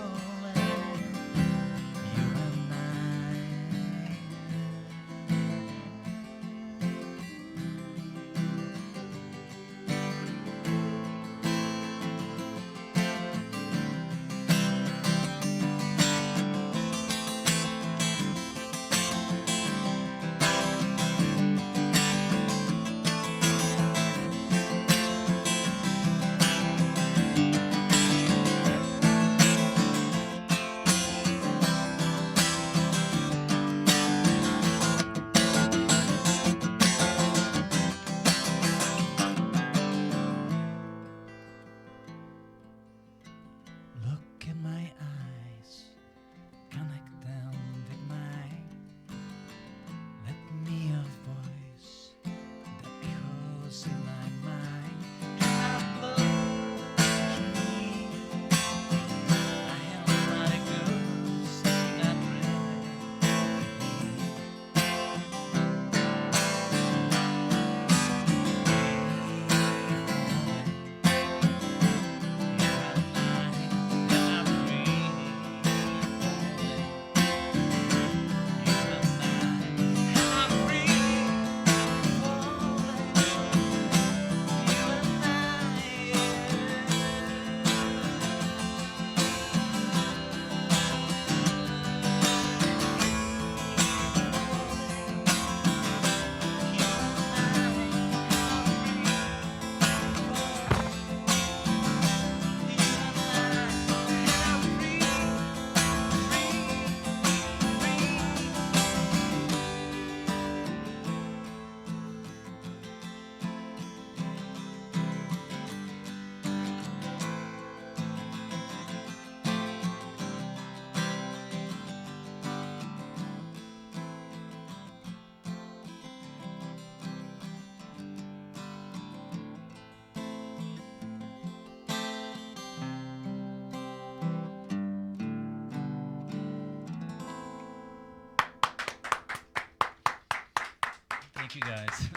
Thank you, guys.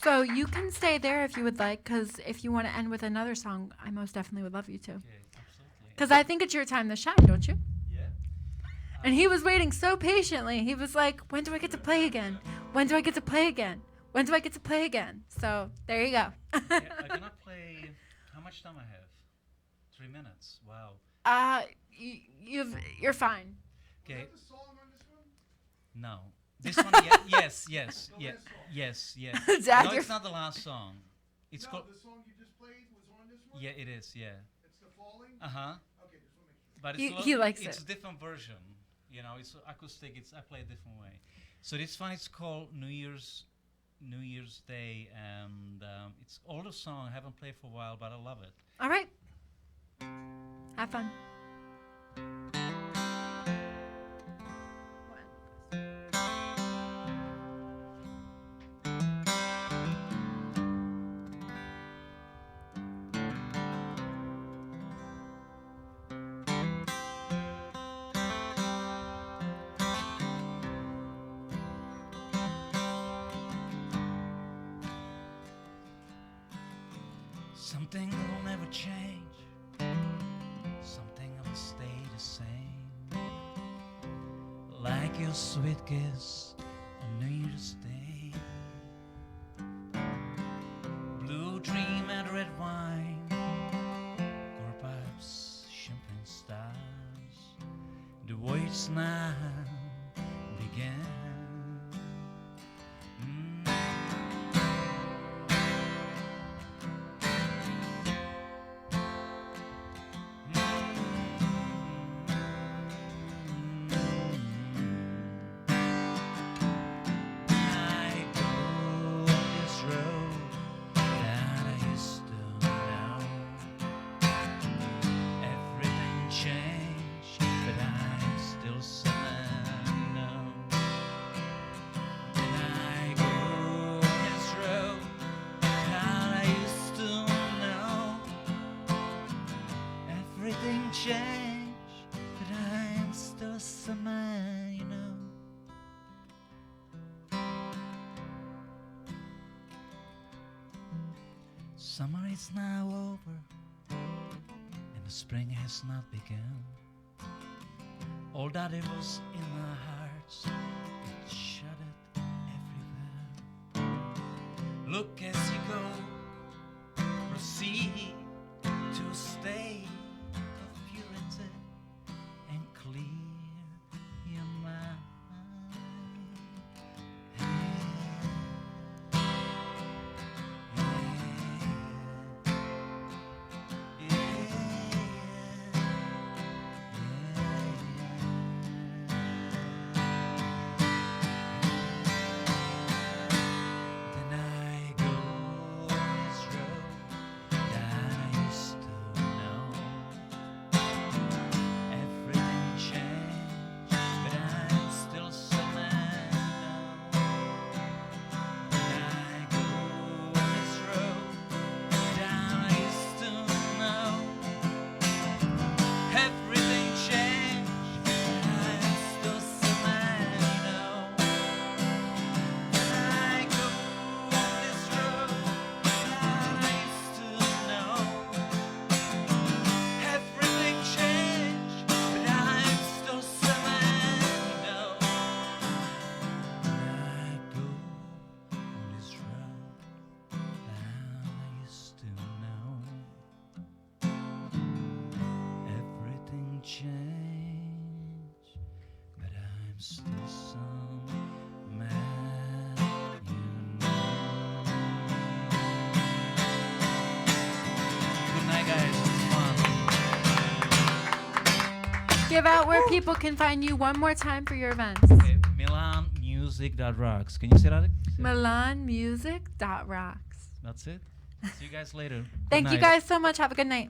So you can stay there if you would like, because if you want to end with another song, I most definitely would love you to. Okay, absolutely. Because I think it's your time to shine, don't you? Yeah. And he was waiting so patiently. He was like, when do I get to play again? When do I get to play again? When do I get to play again? So there you go. Yeah, I'm gonna play. How much time I have? 3 minutes. Wow. You're fine. Okay. The song on this one? No. This one. Yes. Yes. Yes. Dad, No, you're it's not the last song. It's No, called. the song you just played was on this one? Yeah, it is. Yeah. It's the falling? Uh huh. Okay, just want to make sure. But He likes it's it. a different version. You know, it's acoustic. I play a different way. So this one is called New Year's Day, and it's older song I haven't played for a while, but I love it. All right. Have fun. Something will never change. Something will stay the same. Like your sweet kiss on New Year's Day. Blue dream and red wine, or perhaps champagne stars. The voice now began. Change, but I'm still summer, you know. Summer is now over, and the spring has not begun. All that it was in our hearts, it shuddered everywhere. Look as you go, proceed to stay. And clear your mind. Then I go this road that I used to know. Everything changed, but I'm still someone now. When I go this road that I used to know, everything changed, but I'm still someone now. When I go this road that I used to know, everything changed, but I'm still someone now. When I go on this road that I used to know, everything changed, but I'm still someone you know. Good night, guys. It was fun. Give out where people can find you one more time for your events. Okay, Milan Music that rocks. Can you say that? MilanMusic.rocks. That's it. See you guys later. Good Thank you night. guys so much. Have a good night.